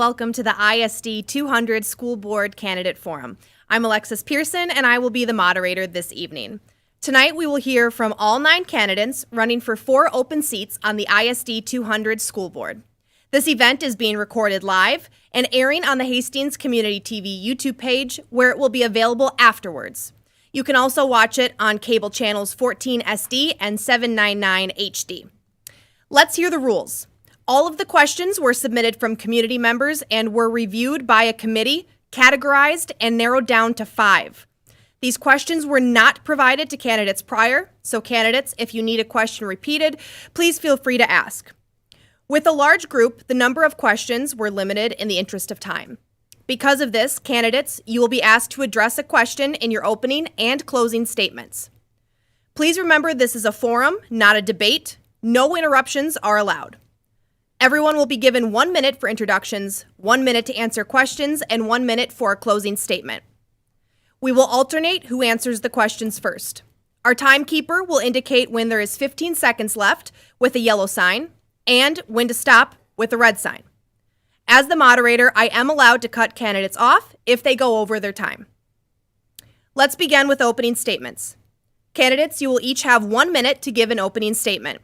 Welcome to the ISD 200 School Board Candidate Forum. I'm Alexis Pearson, and I will be the moderator this evening. Tonight, we will hear from all 9 candidates running for 4 open seats on the ISD 200 School Board. This event is being recorded live and airing on the Hastings Community TV YouTube page, where it will be available afterwards. You can also watch it on cable channels 14 SD and 799 HD. Let's hear the rules. All of the questions were submitted from community members and were reviewed by a committee, categorized, and narrowed down to 5. These questions were not provided to candidates prior, so candidates, if you need a question repeated, please feel free to ask. With a large group, the number of questions were limited in the interest of time. Because of this, candidates, you will be asked to address a question in your opening and closing statements. Please remember this is a forum, not a debate. No interruptions are allowed. Everyone will be given 1 minute for introductions, 1 minute to answer questions, and 1 minute for a closing statement. We will alternate who answers the questions first. Our timekeeper will indicate when there is 15 seconds left with a yellow sign and when to stop with a red sign. As the moderator, I am allowed to cut candidates off if they go over their time. Let's begin with opening statements. Candidates, you will each have 1 minute to give an opening statement.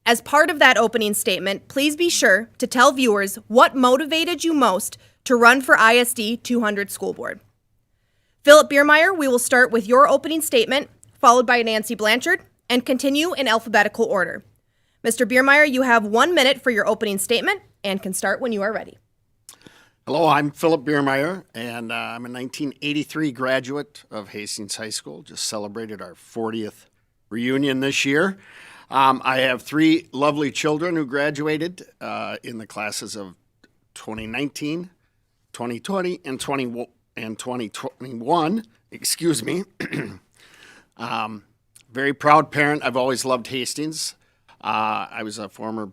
As part of that opening statement, please be sure to tell viewers what motivated you most to run for ISD 200 School Board. Philip Biermeyer, we will start with your opening statement, followed by Nancy Blanchard, and continue in alphabetical order. Mr. Biermeyer, you have 1 minute for your opening statement and can start when you are ready. Hello, I'm Philip Biermeyer, and I'm a 1983 graduate of Hastings High School. Just celebrated our 40th reunion this year. I have 3 lovely children who graduated in the classes of 2019, 2020, and 2021. Excuse me. Very proud parent. I've always loved Hastings. I was a former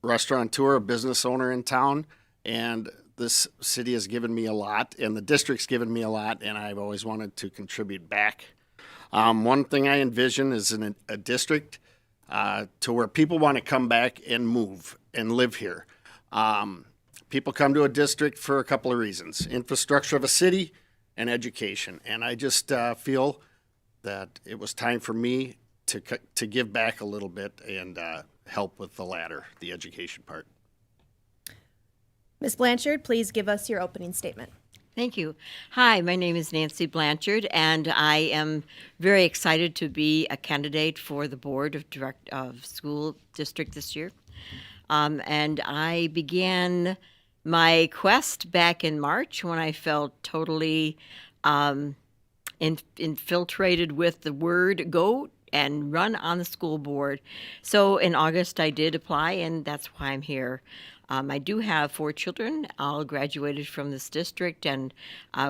restaurateur, a business owner in town, and this city has given me a lot, and the district's given me a lot, and I've always wanted to contribute back. One thing I envision is in a district to where people want to come back and move and live here. People come to a district for a couple of reasons: infrastructure of a city and education. And I just feel that it was time for me to give back a little bit and help with the latter, the education part. Ms. Blanchard, please give us your opening statement. Thank you. Hi, my name is Nancy Blanchard, and I am very excited to be a candidate for the Board of School District this year. And I began my quest back in March when I felt totally infiltrated with the word go and run on the school board. So in August, I did apply, and that's why I'm here. I do have 4 children, all graduated from this district, and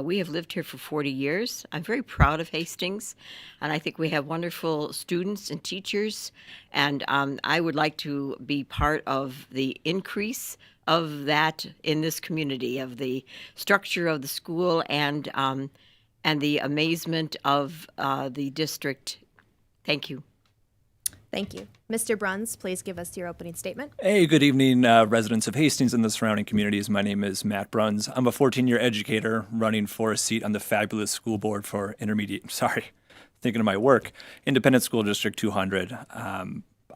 we have lived here for 40 years. I'm very proud of Hastings, and I think we have wonderful students and teachers, and I would like to be part of the increase of that in this community, of the structure of the school and the amazement of the district. Thank you. Thank you. Mr. Bruns, please give us your opening statement. Hey, good evening, residents of Hastings and the surrounding communities. My name is Matt Bruns. I'm a 14-year educator running for a seat on the fabulous school board for thinking of my work, Independent School District 200.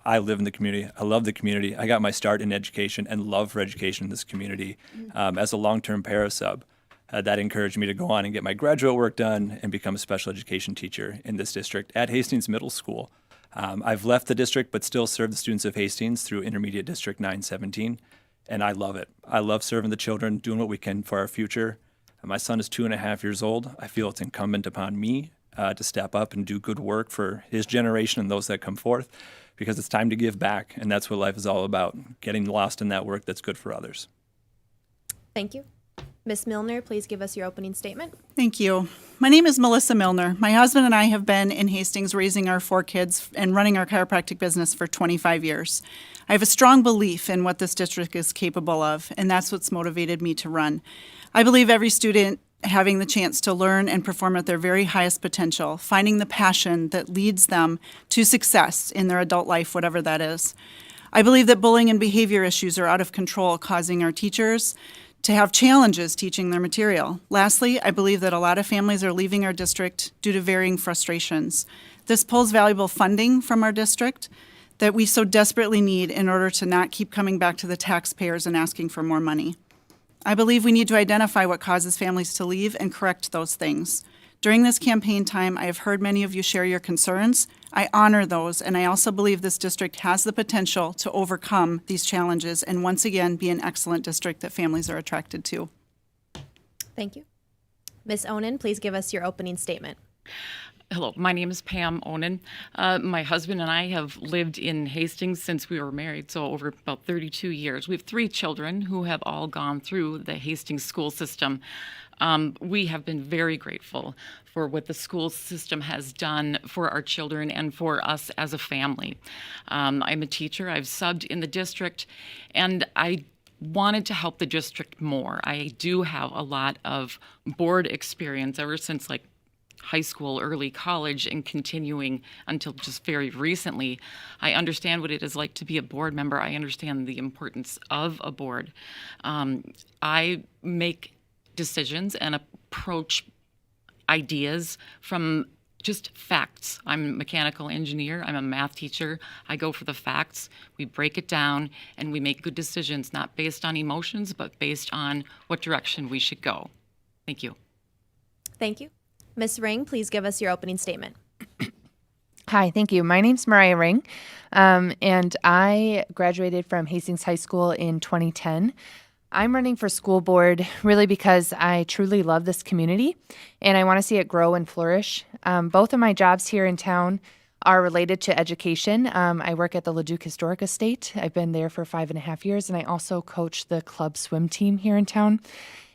I live in the community. I love the community. I got my start in education and love for education in this community as a long-term parasub. That encouraged me to go on and get my graduate work done and become a special education teacher in this district at Hastings Middle School. I've left the district but still serve the students of Hastings through Intermediate District 917, and I love it. I love serving the children, doing what we can for our future. My son is 2.5 years old. I feel it's incumbent upon me to step up and do good work for his generation and those that come forth, because it's time to give back, and that's what life is all about, getting lost in that work that's good for others. Thank you. Ms. Milner, please give us your opening statement. Thank you. My name is Melissa Milner. My husband and I have been in Hastings raising our 4 kids and running our chiropractic business for 25 years. I have a strong belief in what this district is capable of, and that's what's motivated me to run. I believe every student having the chance to learn and perform at their very highest potential, finding the passion that leads them to success in their adult life, whatever that is. I believe that bullying and behavior issues are out of control, causing our teachers to have challenges teaching their material. Lastly, I believe that a lot of families are leaving our district due to varying frustrations. This pulls valuable funding from our district that we so desperately need in order to not keep coming back to the taxpayers and asking for more money. I believe we need to identify what causes families to leave and correct those things. During this campaign time, I have heard many of you share your concerns. I honor those, and I also believe this district has the potential to overcome these challenges and once again be an excellent district that families are attracted to. Thank you. Ms. Onen, please give us your opening statement. Hello, my name is Pam Onen. My husband and I have lived in Hastings since we were married, so over about 32 years. We have 3 children who have all gone through the Hastings school system. We have been very grateful for what the school system has done for our children and for us as a family. I'm a teacher. I've subbed in the district, and I wanted to help the district more. I do have a lot of board experience ever since high school, early college, and continuing until just very recently. I understand what it is like to be a board member. I understand the importance of a board. I make decisions and approach ideas from just facts. I'm a mechanical engineer. I'm a math teacher. I go for the facts. We break it down, and we make good decisions, not based on emotions, but based on what direction we should go. Thank you. Thank you. Ms. Ring, please give us your opening statement. Hi, thank you. My name's Mariah Ring, and I graduated from Hastings High School in 2010. I'm running for school board really because I truly love this community, and I want to see it grow and flourish. Both of my jobs here in town are related to education. I work at the Leduc Historic Estate. I've been there for 5.5 years, and I also coach the club swim team here in town.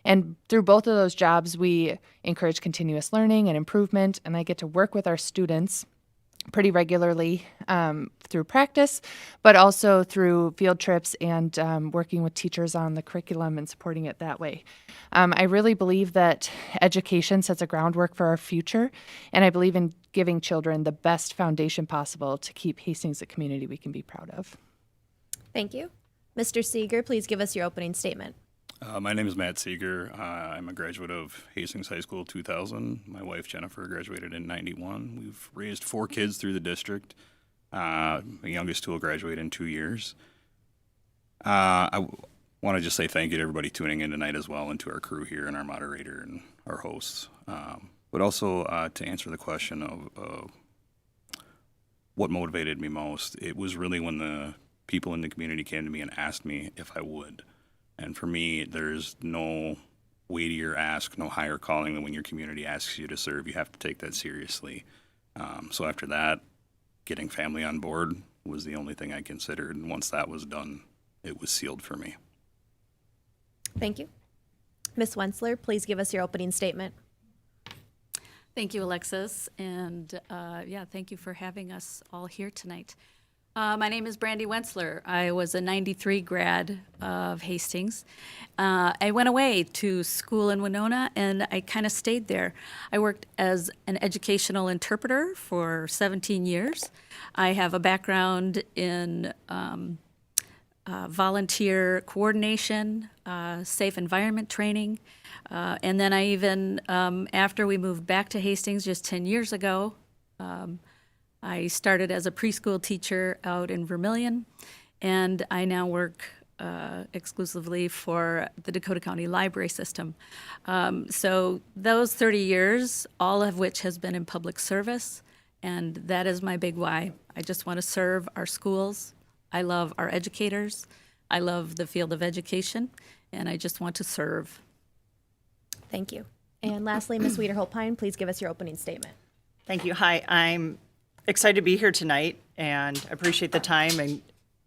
And through both of those jobs, we encourage continuous learning and improvement, and I get to work with our students pretty regularly through practice, but also through field trips and working with teachers on the curriculum and supporting it that way. I really believe that education sets a groundwork for our future, and I believe in giving children the best foundation possible to keep Hastings a community we can be proud of. Thank you. Mr. Seeger, please give us your opening statement. My name is Matt Seeger. I'm a graduate of Hastings High School 2000. My wife Jennifer graduated in 91. We've raised 4 kids through the district. The youngest 2 will graduate in 2 years. I want to just say thank you to everybody tuning in tonight as well, and to our crew here and our moderator and our hosts. But also to answer the question of what motivated me most, it was really when the people in the community came to me and asked me if I would. And for me, there's no weightier ask, no higher calling than when your community asks you to serve. You have to take that seriously. So after that, getting family on board was the only thing I considered. And once that was done, it was sealed for me. Thank you. Ms. Wentzler, please give us your opening statement. Thank you, Alexis. And thank you for having us all here tonight. My name is Brandy Wentzler. I was a 93 grad of Hastings. I went away to school in Winona, and I kind of stayed there. I worked as an educational interpreter for 17 years. I have a background in volunteer coordination, safe environment training, and then I even, after we moved back to Hastings just 10 years ago, I started as a preschool teacher out in Vermilion, and I now work exclusively for the Dakota County Library System. So those 30 years, all of which has been in public service, and that is my big why. I just want to serve our schools. I love our educators. I love the field of education, and I just want to serve. Thank you. And lastly, Ms. Wiederholt-Pine, please give us your opening statement. Thank you. Hi, I'm excited to be here tonight and appreciate the time and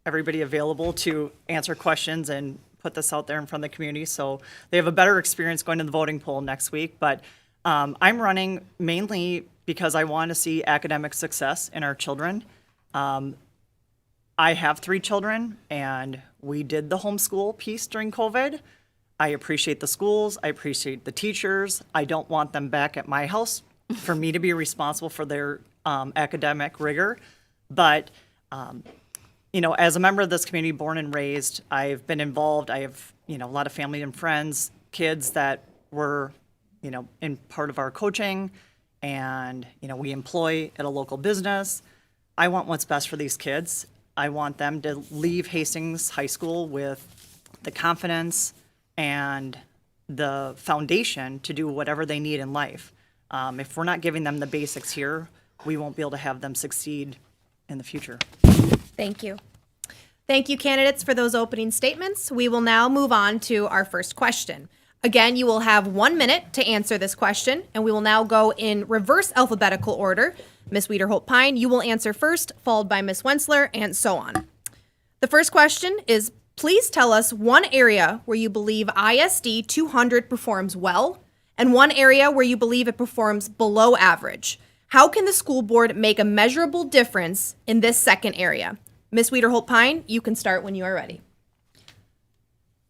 everybody available to answer questions and put this out there in front of the community so they have a better experience going to the voting poll next week. But I'm running mainly because I want to see academic success in our children. I have 3 children, and we did the homeschool piece during COVID. I appreciate the schools. I appreciate the teachers. I don't want them back at my house for me to be responsible for their academic rigor. But, as a member of this community, born and raised, I've been involved. I have a lot of family and friends, kids that were, in part of our coaching and, we employ at a local business. I want what's best for these kids. I want them to leave Hastings High School with the confidence and the foundation to do whatever they need in life. If we're not giving them the basics here, we won't be able to have them succeed in the future. Thank you. Thank you, candidates, for those opening statements. We will now move on to our first question. Again, you will have 1 minute to answer this question, and we will now go in reverse alphabetical order. Ms. Wiederholt-Pine, you will answer first, followed by Ms. Wentzler, and so on. The first question is, please tell us one area where you believe ISD 200 performs well, and one area where you believe it performs below average. How can the school board make a measurable difference in this second area? Ms. Wiederholt-Pine, you can start when you are ready.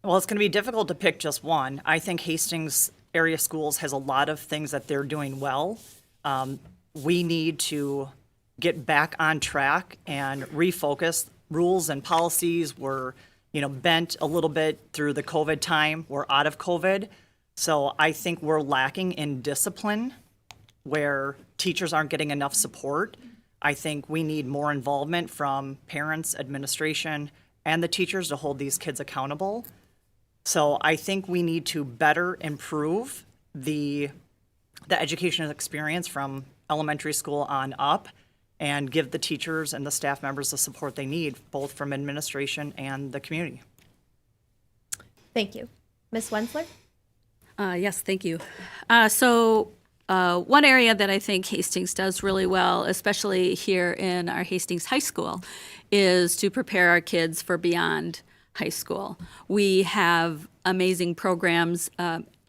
Well, it's going to be difficult to pick just one. I think Hastings area schools has a lot of things that they're doing well. We need to get back on track and refocus. Rules and policies were, bent a little bit through the COVID time. We're out of COVID. So I think we're lacking in discipline where teachers aren't getting enough support. I think we need more involvement from parents, administration, and the teachers to hold these kids accountable. So I think we need to better improve the educational experience from elementary school on up and give the teachers and the staff members the support they need, both from administration and the community. Thank you. Ms. Wentzler? Yes, thank you. One area that I think Hastings does really well, especially here in our Hastings High School, is to prepare our kids for beyond high school. We have amazing programs,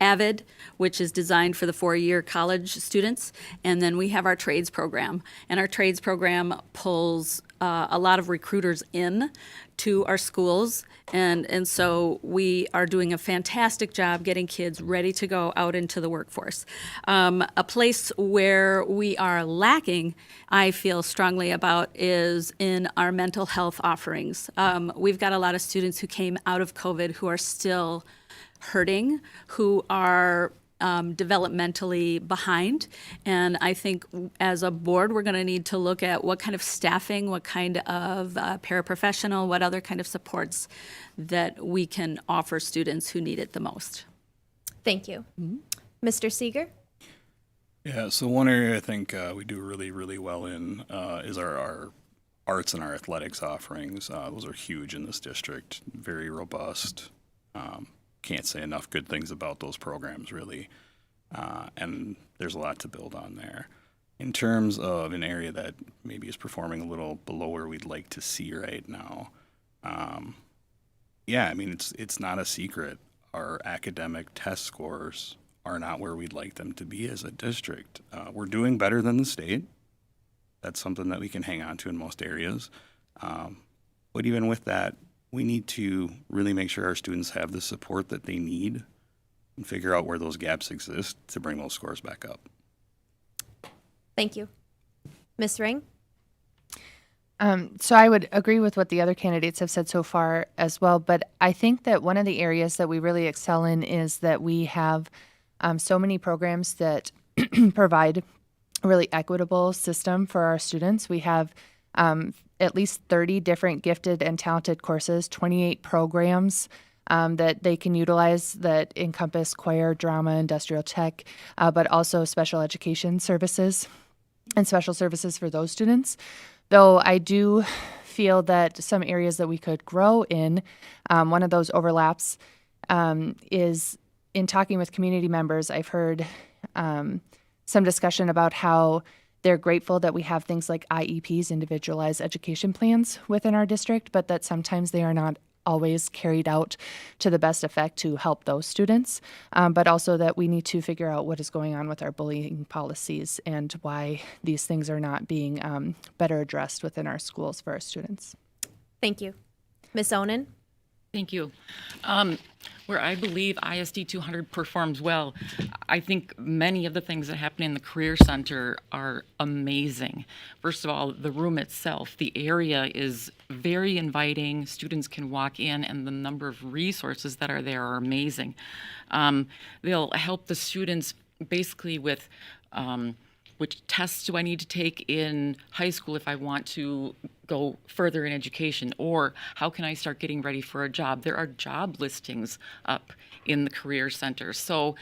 AVID, which is designed for the 4-year college students, and then we have our trades program. And our trades program pulls a lot of recruiters in to our schools, and so we are doing a fantastic job getting kids ready to go out into the workforce. A place where we are lacking, I feel strongly about, is in our mental health offerings. We've got a lot of students who came out of COVID who are still hurting, who are developmentally behind. And I think as a board, we're going to need to look at what kind of staffing, what kind of paraprofessional, what other kind of supports that we can offer students who need it the most. Thank you. Mr. Seeger? Yeah, so one area I think we do really, really well in is our arts and our athletics offerings. Those are huge in this district, very robust. Can't say enough good things about those programs, really. And there's a lot to build on there. In terms of an area that maybe is performing a little below where we'd like to see right now, it's not a secret. Our academic test scores are not where we'd like them to be as a district. We're doing better than the state. That's something that we can hang on to in most areas. But even with that, we need to really make sure our students have the support that they need and figure out where those gaps exist to bring those scores back up. Thank you. Ms. Ring? So I would agree with what the other candidates have said so far as well, but I think that one of the areas that we really excel in is that we have so many programs that provide a really equitable system for our students. We have at least 30 different gifted and talented courses, 28 programs that they can utilize that encompass choir, drama, industrial tech, but also special education services and special services for those students. Though I do feel that some areas that we could grow in, one of those overlaps is in talking with community members. I've heard some discussion about how they're grateful that we have things like IEPs, individualized education plans, within our district, but that sometimes they are not always carried out to the best effect to help those students, but also that we need to figure out what is going on with our bullying policies and why these things are not being better addressed within our schools for our students. Thank you. Ms. Onen? Thank you. Where I believe ISD 200 performs well, I think many of the things that happen in the Career Center are amazing. First of all, the room itself, the area is very inviting. Students can walk in, and the number of resources that are there are amazing. They'll help the students basically with which tests do I need to take in high school if I want to go further in education, or how can I start getting ready for a job? There are job listings up in the Career Center. So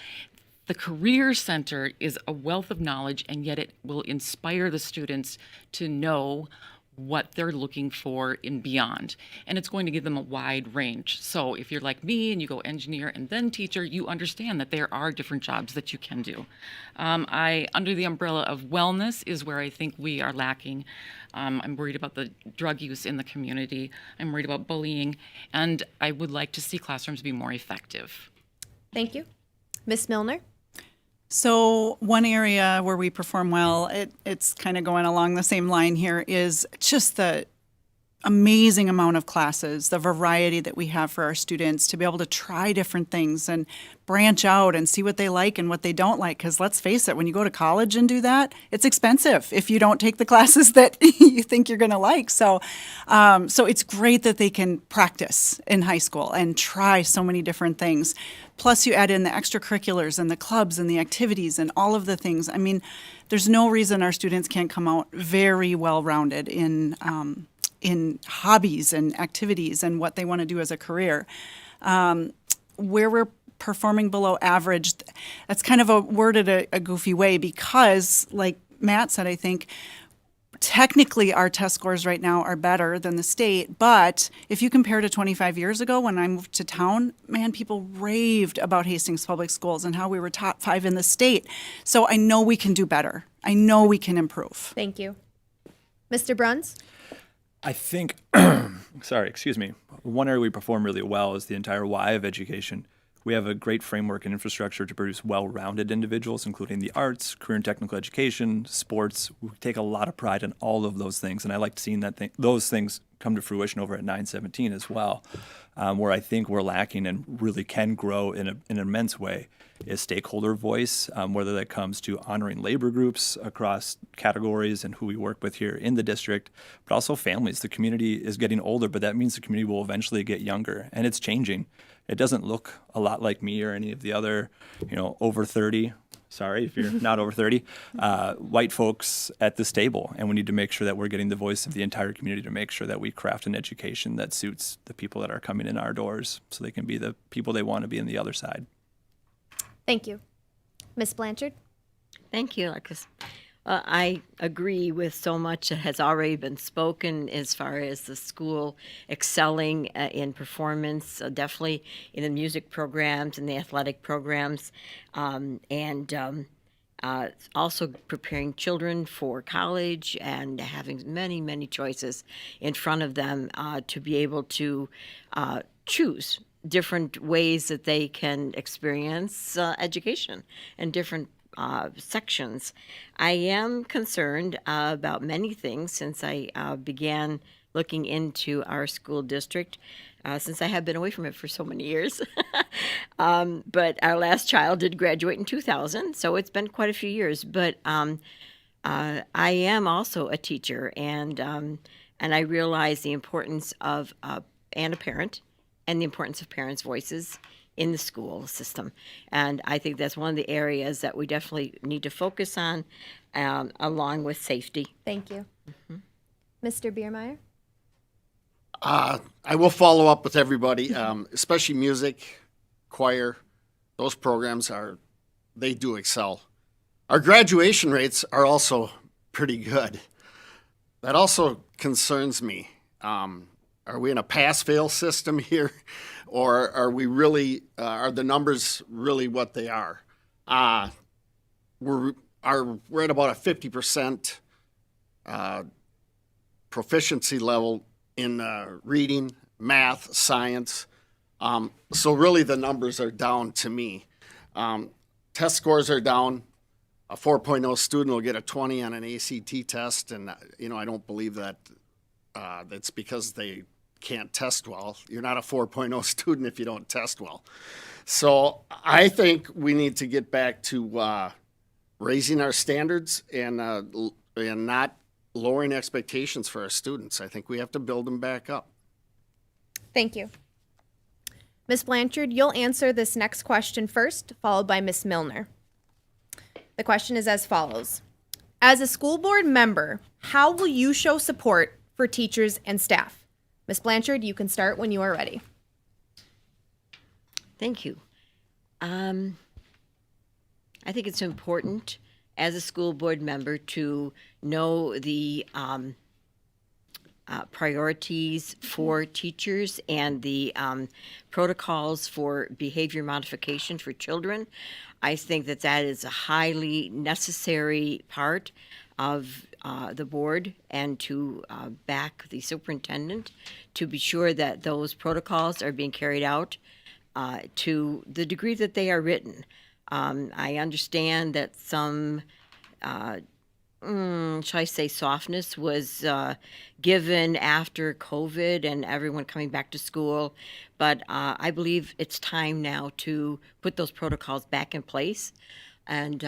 the Career Center is a wealth of knowledge, and yet it will inspire the students to know what they're looking for in beyond. And it's going to give them a wide range. So if you're like me and you go engineer and then teacher, you understand that there are different jobs that you can do. Under the umbrella of wellness is where I think we are lacking. I'm worried about the drug use in the community. I'm worried about bullying. And I would like to see classrooms be more effective. Thank you. Ms. Milner? So one area where we perform well, it's kind of going along the same line here, is just the amazing amount of classes, the variety that we have for our students to be able to try different things and branch out and see what they like and what they don't like. Because let's face it, when you go to college and do that, it's expensive if you don't take the classes that you think you're going to like. So it's great that they can practice in high school and try so many different things. Plus, you add in the extracurriculars and the clubs and the activities and all of the things. I mean, there's no reason our students can't come out very well-rounded in hobbies and activities and what they want to do as a career. Where we're performing below average, that's kind of worded a goofy way because, like Matt said, I think, technically our test scores right now are better than the state, but if you compare to 25 years ago when I moved to town, man, people raved about Hastings Public Schools and how we were top 5 in the state. So I know we can do better. I know we can improve. Thank you. Mr. Bruns? I think, excuse me. One area we perform really well is the entire why of education. We have a great framework and infrastructure to produce well-rounded individuals, including the arts, career and technical education, sports. We take a lot of pride in all of those things, and I like seeing those things come to fruition over at 917 as well. Where I think we're lacking and really can grow in an immense way is stakeholder voice, whether that comes to honoring labor groups across categories and who we work with here in the district, but also families. The community is getting older, but that means the community will eventually get younger, and it's changing. It doesn't look a lot like me or any of the other, over 30, sorry if you're not over 30, white folks at this table. And we need to make sure that we're getting the voice of the entire community to make sure that we craft an education that suits the people that are coming in our doors so they can be the people they want to be on the other side. Thank you. Ms. Blanchard? Thank you, Alexis. I agree with so much that has already been spoken as far as the school excelling in performance, definitely in the music programs and the athletic programs, and also preparing children for college and having many, many choices in front of them to be able to choose different ways that they can experience education and different sections. I am concerned about many things since I began looking into our school district, since I have been away from it for so many years. But our last child did graduate in 2000, so it's been quite a few years. But I am also a teacher, and I realize the importance of and a parent, and the importance of parents' voices in the school system. And I think that's one of the areas that we definitely need to focus on, along with safety. Thank you. Mr. Biermeyer? I will follow up with everybody, especially music, choir. Those programs they do excel. Our graduation rates are also pretty good. That also concerns me. Are we in a pass-fail system here, or are we really? Are the numbers really what they are? We're at about a 50% proficiency level in reading, math, science. So really, the numbers are down to me. Test scores are down. A 4.0 student will get a 20 on an ACT test, and I don't believe that. That's because they can't test well. You're not a 4.0 student if you don't test well. So I think we need to get back to raising our standards and not lowering expectations for our students. I think we have to build them back up. Thank you. Ms. Blanchard, you'll answer this next question first, followed by Ms. Milner. The question is as follows. As a school board member, how will you show support for teachers and staff? Ms. Blanchard, you can start when you are ready. Thank you. I think it's important as a school board member to know the priorities for teachers and the protocols for behavior modification for children. I think that that is a highly necessary part of the board, and to back the superintendent to be sure that those protocols are being carried out to the degree that they are written. I understand that some shall I say, softness was given after COVID and everyone coming back to school. But I believe it's time now to put those protocols back in place and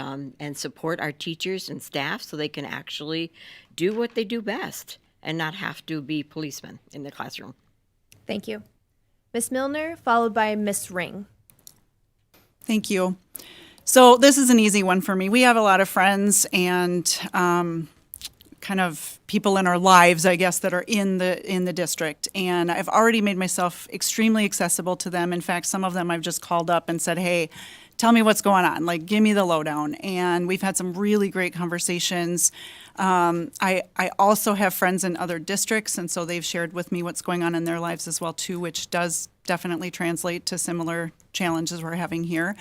support our teachers and staff so they can actually do what they do best and not have to be policemen in the classroom. Thank you. Ms. Milner, followed by Ms. Ring. Thank you. So this is an easy one for me. We have a lot of friends and kind of people in our lives, I guess, that are in the district. And I've already made myself extremely accessible to them. In fact, some of them I've just called up and said, hey, tell me what's going on. Like, give me the lowdown. And we've had some really great conversations. I also have friends in other districts, and so they've shared with me what's going on in their lives as well, too, which does definitely translate to similar challenges we're having here.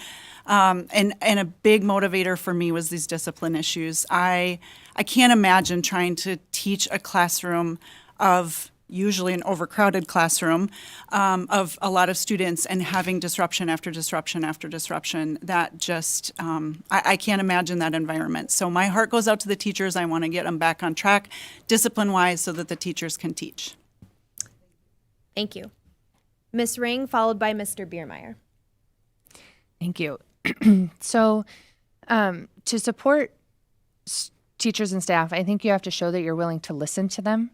And a big motivator for me was these discipline issues. I can't imagine trying to teach a classroom of usually an overcrowded classroom of a lot of students and having disruption after disruption after disruption. That just, I can't imagine that environment. So my heart goes out to the teachers. I want to get them back on track discipline-wise so that the teachers can teach. Thank you. Ms. Ring, followed by Mr. Biermeyer. Thank you. So to support teachers and staff, I think you have to show that you're willing to listen to them.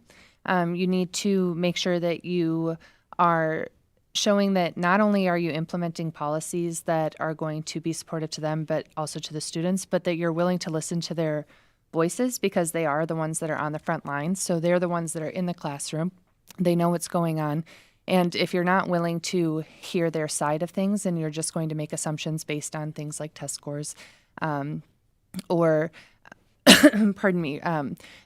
You need to make sure that you are showing that not only are you implementing policies that are going to be supportive to them, but also to the students, but that you're willing to listen to their voices because they are the ones that are on the front lines. So they're the ones that are in the classroom. They know what's going on. And if you're not willing to hear their side of things and you're just going to make assumptions based on things like test scores or, pardon me,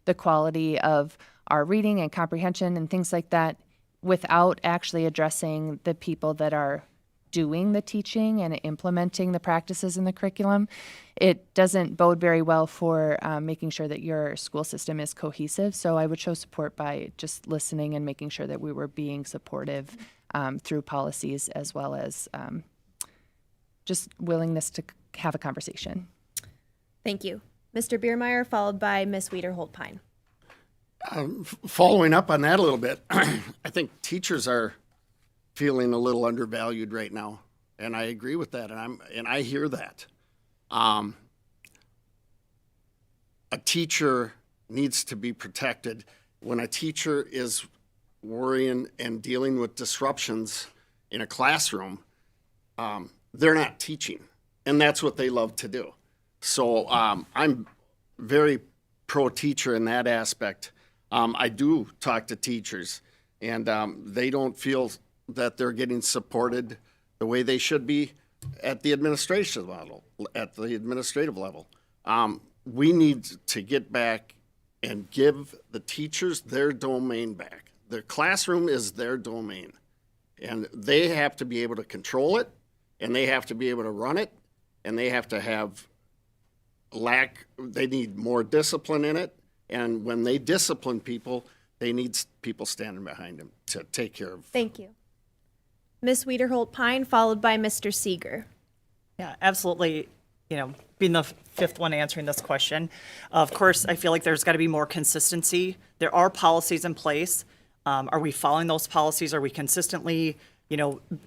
the quality of our reading and comprehension and things like that without actually addressing the people that are doing the teaching and implementing the practices in the curriculum, it doesn't bode very well for making sure that your school system is cohesive. So I would show support by just listening and making sure that we were being supportive through policies as well as just willingness to have a conversation. Thank you. Mr. Biermeyer, followed by Ms. Wiederholt-Pine. Following up on that a little bit, I think teachers are feeling a little undervalued right now, and I agree with that, and I hear that. A teacher needs to be protected. When a teacher is worrying and dealing with disruptions in a classroom, they're not teaching, and that's what they love to do. So I'm very pro-teacher in that aspect. I do talk to teachers, and they don't feel that they're getting supported the way they should be at the administrative level. We need to get back and give the teachers their domain back. Their classroom is their domain, and they have to be able to control it, and they have to be able to run it, and they have to have they need more discipline in it. And when they discipline people, they need people standing behind them to take care of. Thank you. Ms. Wiederholt-Pine, followed by Mr. Seeger. Yeah, absolutely. You know, being the fifth one answering this question, of course, I feel like there's got to be more consistency. There are policies in place. Are we following those policies? Are we consistently,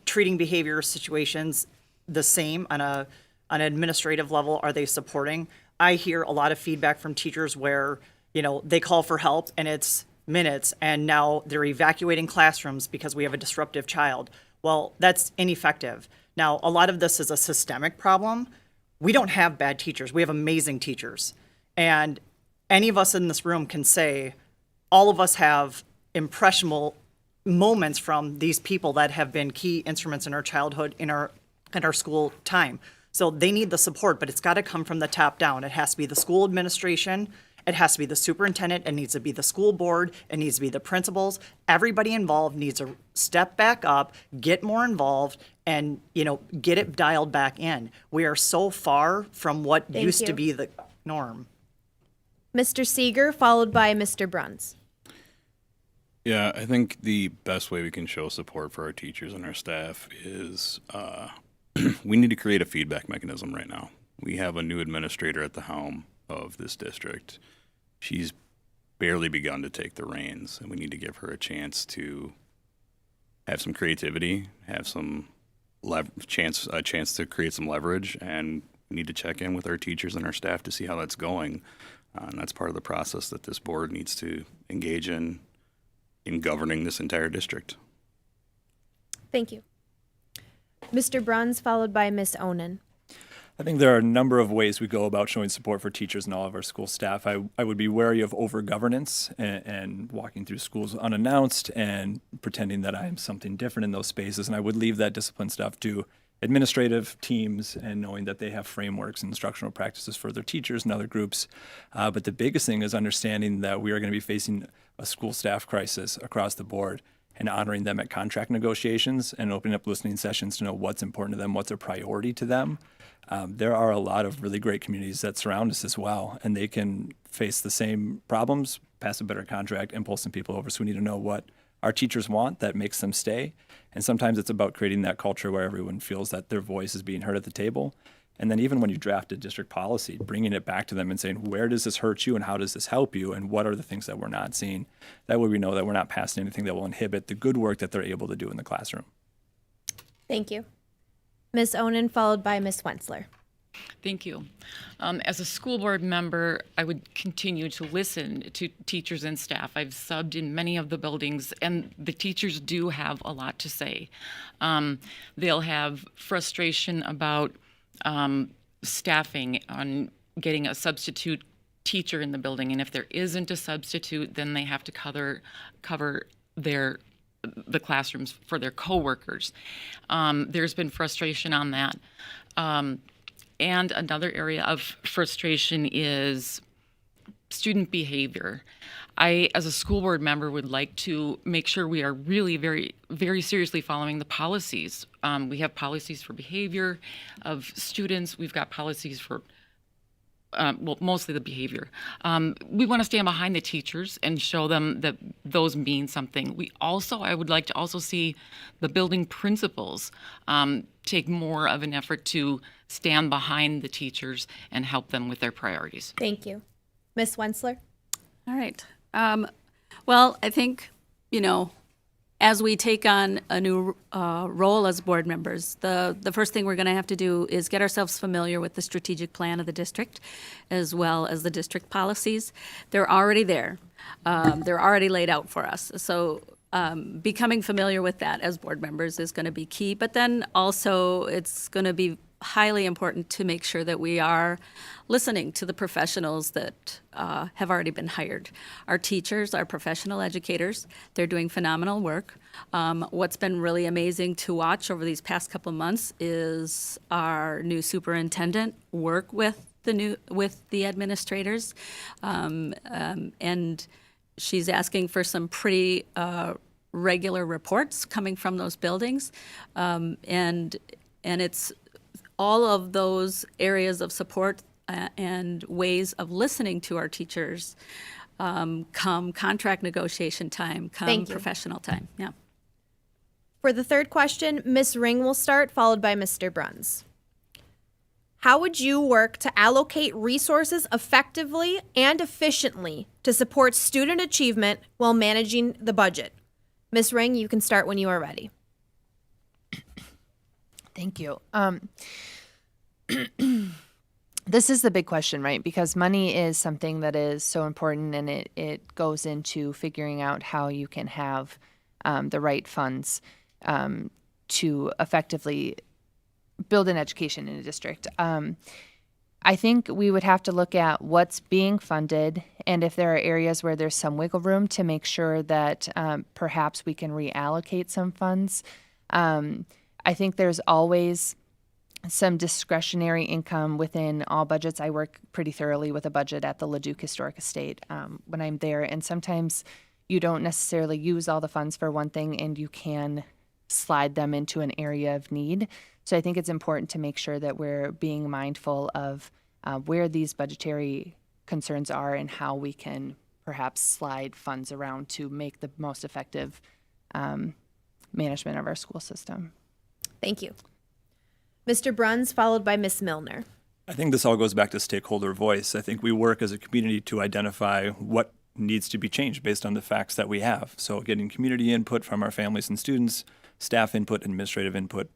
treating behavior situations the same on an administrative level? Are they supporting? I hear a lot of feedback from teachers where, they call for help and it's minutes, and now they're evacuating classrooms because we have a disruptive child. Well, that's ineffective. Now, a lot of this is a systemic problem. We don't have bad teachers. We have amazing teachers. And any of us in this room can say, all of us have impressionable moments from these people that have been key instruments in our childhood, in our school time. So they need the support, but it's got to come from the top down. It has to be the school administration. It has to be the superintendent. It needs to be the school board. It needs to be the principals. Everybody involved needs to step back up, get more involved, and, get it dialed back in. We are so far from what used to be the norm. Mr. Seeger, followed by Mr. Bruns. Yeah, I think the best way we can show support for our teachers and our staff is we need to create a feedback mechanism right now. We have a new administrator at the helm of this district. She's barely begun to take the reins, and we need to give her a chance to have some creativity, have some chance to create some leverage, and we need to check in with our teachers and our staff to see how that's going. And that's part of the process that this board needs to engage in governing this entire district. Thank you. Mr. Bruns, followed by Ms. Onen. I think there are a number of ways we go about showing support for teachers and all of our school staff. I would be wary of over-governance and walking through schools unannounced and pretending that I am something different in those spaces. And I would leave that discipline stuff to administrative teams and knowing that they have frameworks and instructional practices for their teachers and other groups. But the biggest thing is understanding that we are going to be facing a school staff crisis across the board, and honoring them at contract negotiations and opening up listening sessions to know what's important to them, what's a priority to them. There are a lot of really great communities that surround us as well, and they can face the same problems, pass a better contract, and pull some people over. So we need to know what our teachers want that makes them stay. And sometimes it's about creating that culture where everyone feels that their voice is being heard at the table. And then even when you draft a district policy, bringing it back to them and saying, where does this hurt you and how does this help you? And what are the things that we're not seeing? That way we know that we're not passing anything that will inhibit the good work that they're able to do in the classroom. Thank you. Ms. Onen, followed by Ms. Wentzler. Thank you. As a school board member, I would continue to listen to teachers and staff. I've subbed in many of the buildings, and the teachers do have a lot to say. They'll have frustration about staffing, on getting a substitute teacher in the building, and if there isn't a substitute, then they have to cover the classrooms for their coworkers. There's been frustration on that. And another area of frustration is student behavior. I, as a school board member, would like to make sure we are really very, very seriously following the policies. We have policies for behavior of students. We've got policies for, mostly the behavior. We want to stand behind the teachers and show them that those mean something. I would like to also see the building principals take more of an effort to stand behind the teachers and help them with their priorities. Thank you. Ms. Wentzler? All right. Well, I think, as we take on a new role as board members, the first thing we're going to have to do is get ourselves familiar with the strategic plan of the district, as well as the district policies. They're already there. They're already laid out for us. So becoming familiar with that as board members is going to be key. But then also it's going to be highly important to make sure that we are listening to the professionals that have already been hired. Our teachers, our professional educators, they're doing phenomenal work. What's been really amazing to watch over these past couple of months is our new superintendent work with the administrators, and she's asking for some pretty regular reports coming from those buildings, and it's all of those areas of support and ways of listening to our teachers come contract negotiation time, come professional time. Yeah. For the third question, Ms. Ring will start, followed by Mr. Bruns. How would you work to allocate resources effectively and efficiently to support student achievement while managing the budget? Ms. Ring, you can start when you are ready. Thank you. This is the big question, right? Because money is something that is so important, and it goes into figuring out how you can have the right funds to effectively build an education in a district. I think we would have to look at what's being funded and if there are areas where there's some wiggle room to make sure that perhaps we can reallocate some funds. I think there's always some discretionary income within all budgets. I work pretty thoroughly with a budget at the Leduc Historic Estate when I'm there, and sometimes you don't necessarily use all the funds for one thing and you can slide them into an area of need. So I think it's important to make sure that we're being mindful of where these budgetary concerns are and how we can perhaps slide funds around to make the most effective management of our school system. Thank you. Mr. Bruns, followed by Ms. Milner. I think this all goes back to stakeholder voice. I think we work as a community to identify what needs to be changed based on the facts that we have. So getting community input from our families and students, staff input, administrative input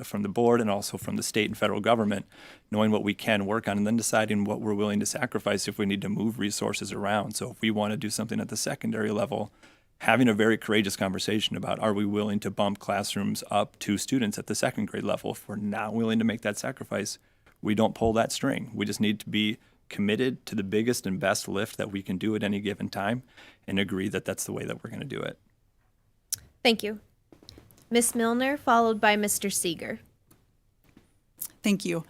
from the board, and also from the state and federal government, knowing what we can work on, and then deciding what we're willing to sacrifice if we need to move resources around. So if we want to do something at the secondary level, having a very courageous conversation about, are we willing to bump classrooms up to students at the second grade level? If we're not willing to make that sacrifice, we don't pull that string. We just need to be committed to the biggest and best lift that we can do at any given time and agree that that's the way that we're going to do it. Thank you. Ms. Milner, followed by Mr. Seeger. Thank you.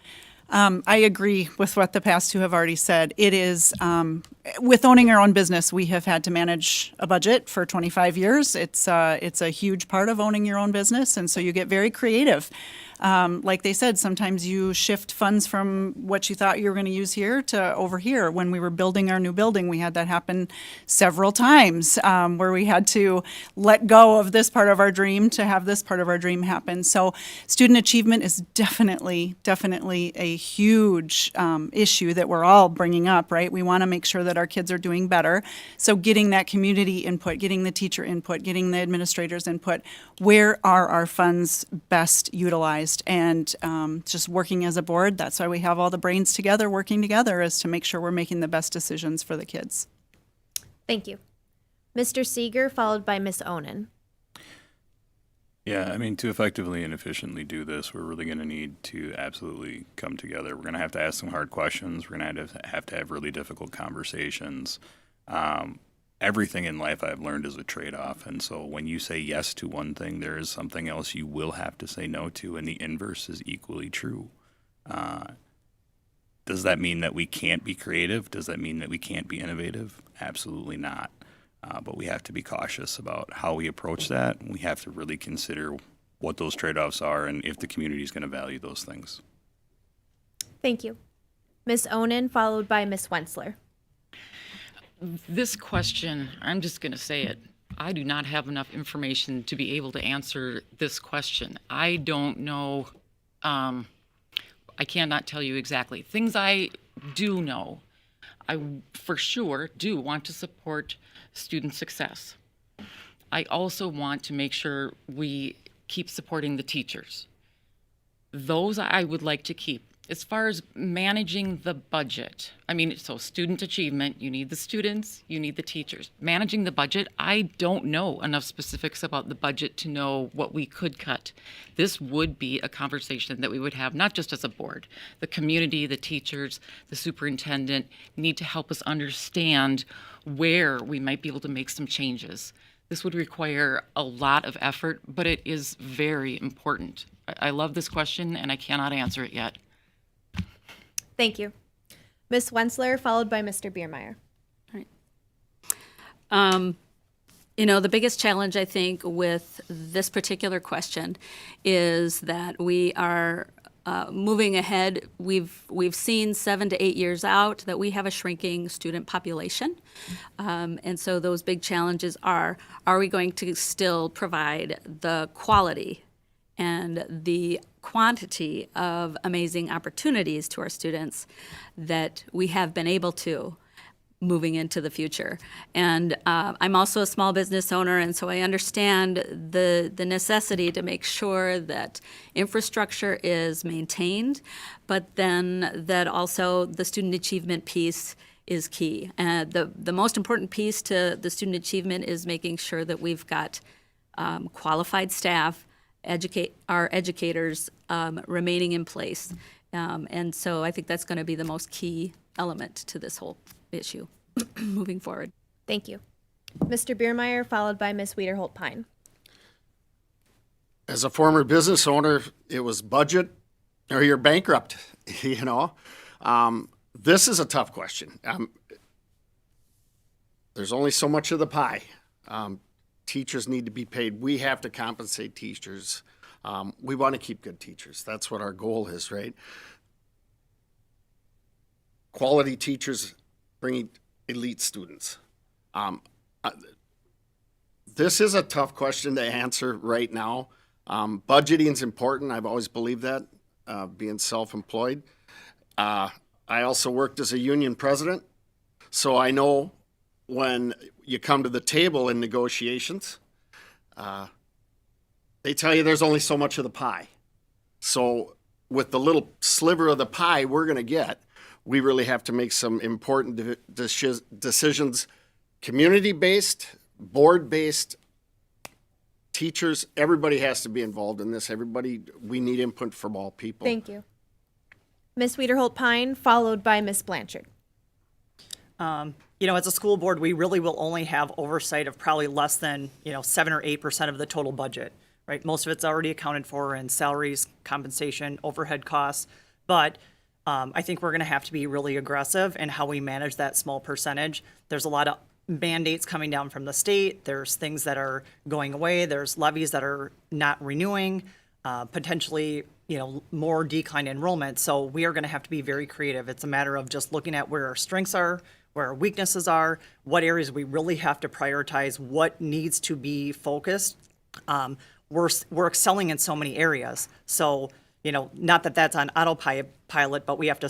I agree with what the past two have already said. It is, with owning our own business, we have had to manage a budget for 25 years. It's a huge part of owning your own business, and so you get very creative. Like they said, sometimes you shift funds from what you thought you were going to use here to over here. When we were building our new building, we had that happen several times, where we had to let go of this part of our dream to have this part of our dream happen. So student achievement is definitely a huge issue that we're all bringing up, right? We want to make sure that our kids are doing better. So getting that community input, getting the teacher input, getting the administrators input, where are our funds best utilized? And just working as a board, that's why we have all the brains together, working together, is to make sure we're making the best decisions for the kids. Thank you. Mr. Seeger, followed by Ms. Onen. Yeah, I mean, to effectively and efficiently do this, we're really going to need to absolutely come together. We're going to have to ask some hard questions. We're going to have really difficult conversations. Everything in life I've learned is a trade-off. And so when you say yes to one thing, there is something else you will have to say no to, and the inverse is equally true. Does that mean that we can't be creative? Does that mean that we can't be innovative? Absolutely not. But we have to be cautious about how we approach that. We have to really consider what those trade-offs are and if the community is going to value those things. Thank you. Ms. Onen, followed by Ms. Wentzler. This question, I'm just going to say it. I do not have enough information to be able to answer this question. I don't know. I cannot tell you exactly. Things I do know, I for sure do want to support student success. I also want to make sure we keep supporting the teachers. Those I would like to keep. As far as managing the budget, so student achievement, you need the students, you need the teachers. Managing the budget, I don't know enough specifics about the budget to know what we could cut. This would be a conversation that we would have, not just as a board. The community, the teachers, the superintendent need to help us understand where we might be able to make some changes. This would require a lot of effort, but it is very important. I love this question, and I cannot answer it yet. Thank you. Ms. Wentzler, followed by Mr. Biermeyer. The biggest challenge, I think, with this particular question is that we are moving ahead. We've seen 7 to 8 years out that we have a shrinking student population. And so those big challenges are we going to still provide the quality and the quantity of amazing opportunities to our students that we have been able to moving into the future. And I'm also a small business owner, and so I understand the necessity to make sure that infrastructure is maintained, but then that also the student achievement piece is key. And the most important piece to the student achievement is making sure that we've got qualified staff, our educators remaining in place. And so I think that's going to be the most key element to this whole issue moving forward. Thank you. Mr. Biermeyer, followed by Ms. Wiederholt-Pine. As a former business owner, it was budget or you're bankrupt, you know. This is a tough question. There's only so much of the pie. Teachers need to be paid. We have to compensate teachers. We want to keep good teachers. That's what our goal is, right? Quality teachers bringing elite students. This is a tough question to answer right now. Budgeting is important. I've always believed that, being self-employed. I also worked as a union president, so I know when you come to the table in negotiations, they tell you there's only so much of the pie. So with the little sliver of the pie we're going to get, we really have to make some important decisions, community-based, board-based, teachers, everybody has to be involved in this. We need input from all people. Thank you. Ms. Wiederholt-Pine, followed by Ms. Blanchard. As a school board, we really will only have oversight of probably less than, 7 or 8% of the total budget, right? Most of it's already accounted for in salaries, compensation, overhead costs. But I think we're going to have to be really aggressive in how we manage that small percentage. There's a lot of mandates coming down from the state. There's things that are going away. There's levies that are not renewing, potentially, more decline enrollment. So we are going to have to be very creative. It's a matter of just looking at where our strengths are, where our weaknesses are, what areas we really have to prioritize, what needs to be focused. We're excelling in so many areas. So, not that that's on autopilot, but we have to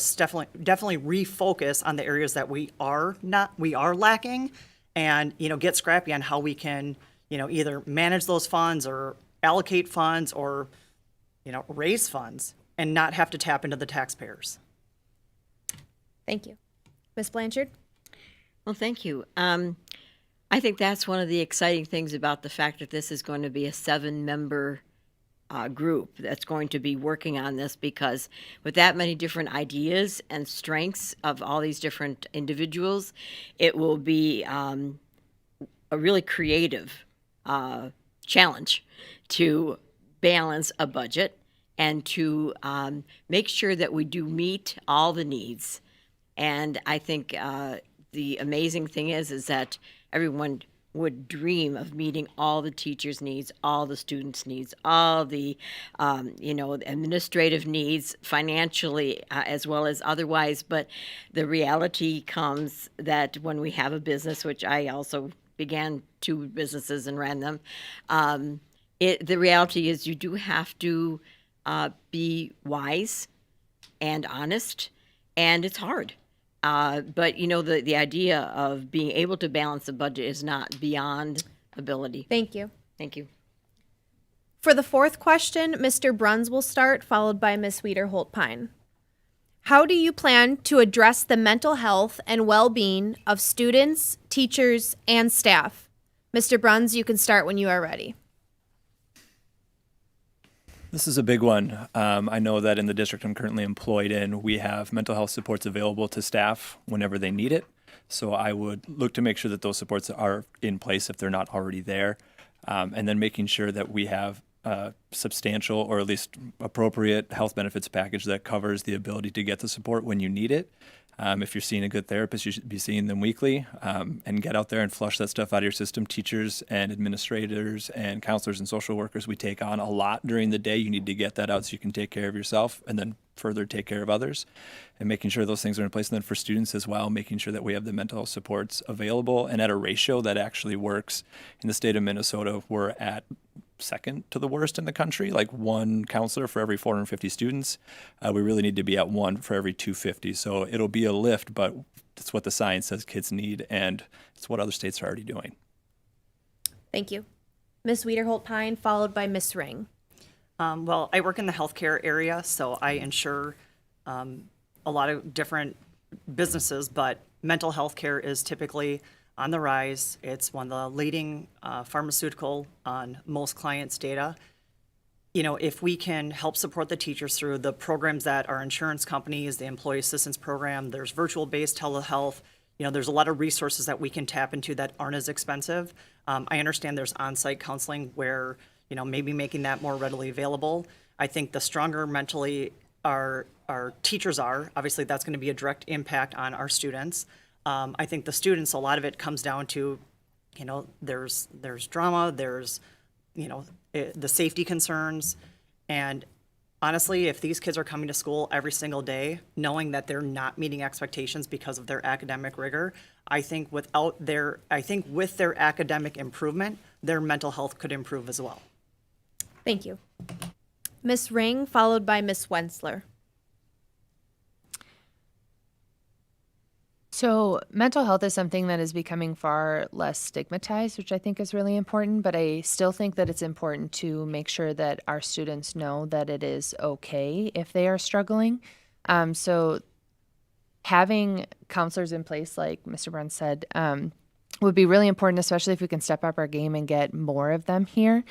definitely refocus on the areas that we are lacking, and get scrappy on how we can either manage those funds or allocate funds or raise funds and not have to tap into the taxpayers. Thank you. Ms. Blanchard? Well, thank you. I think that's one of the exciting things about the fact that this is going to be a 7-member group that's going to be working on this, because with that many different ideas and strengths of all these different individuals, it will be a really creative challenge to balance a budget and to make sure that we do meet all the needs. And I think the amazing thing is that everyone would dream of meeting all the teachers' needs, all the students' needs, all the, administrative needs, financially as well as otherwise. But the reality comes that when we have a business, which I also began 2 businesses and ran them, the reality is you do have to be wise and honest, and it's hard. But the idea of being able to balance the budget is not beyond ability. Thank you. Thank you. For the 4th question, Mr. Bruns will start, followed by Ms. Wiederholt-Pine. How do you plan to address the mental health and well-being of students, teachers, and staff? Mr. Bruns, you can start when you are ready. This is a big one. I know that in the district I'm currently employed in, we have mental health supports available to staff whenever they need it. So I would look to make sure that those supports are in place if they're not already there. And then making sure that we have a substantial or at least appropriate health benefits package that covers the ability to get the support when you need it. If you're seeing a good therapist, you should be seeing them weekly, and get out there and flush that stuff out of your system. Teachers and administrators and counselors and social workers, we take on a lot during the day. You need to get that out so you can take care of yourself and then further take care of others, and making sure those things are in place. And then for students as well, making sure that we have the mental health supports available and at a ratio that actually works. In the state of Minnesota, we're at second to the worst in the country, like one counselor for every 450 students. We really need to be at one for every 250. So it'll be a lift, but it's what the science says kids need, and it's what other states are already doing. Thank you. Ms. Wiederholt-Pine, followed by Ms. Ring. Well, I work in the healthcare area, so I insure a lot of different businesses, but mental health care is typically on the rise. It's one of the leading pharmaceutical on most clients' data. You know, if we can help support the teachers through the programs that our insurance companies, the employee assistance program, there's virtual-based telehealth, you know, there's a lot of resources that we can tap into that aren't as expensive. I understand there's on-site counseling where, you know, maybe making that more readily available. I think the stronger mentally our teachers are, obviously that's going to be a direct impact on our students. I think the students, a lot of it comes down to, you know, there's drama, there's, you know, the safety concerns. And honestly, if these kids are coming to school every single day, knowing that they're not meeting expectations because of their academic rigor, I think with their academic improvement, their mental health could improve as well. Thank you. Ms. Ring, followed by Ms. Wensler. So mental health is something that is becoming far less stigmatized, which I think is really important, but I still think that it's important to make sure that our students know that it is okay if they are struggling. So having counselors in place, like Mr. Bruns said, would be really important, especially if we can step up our game and get more of them here.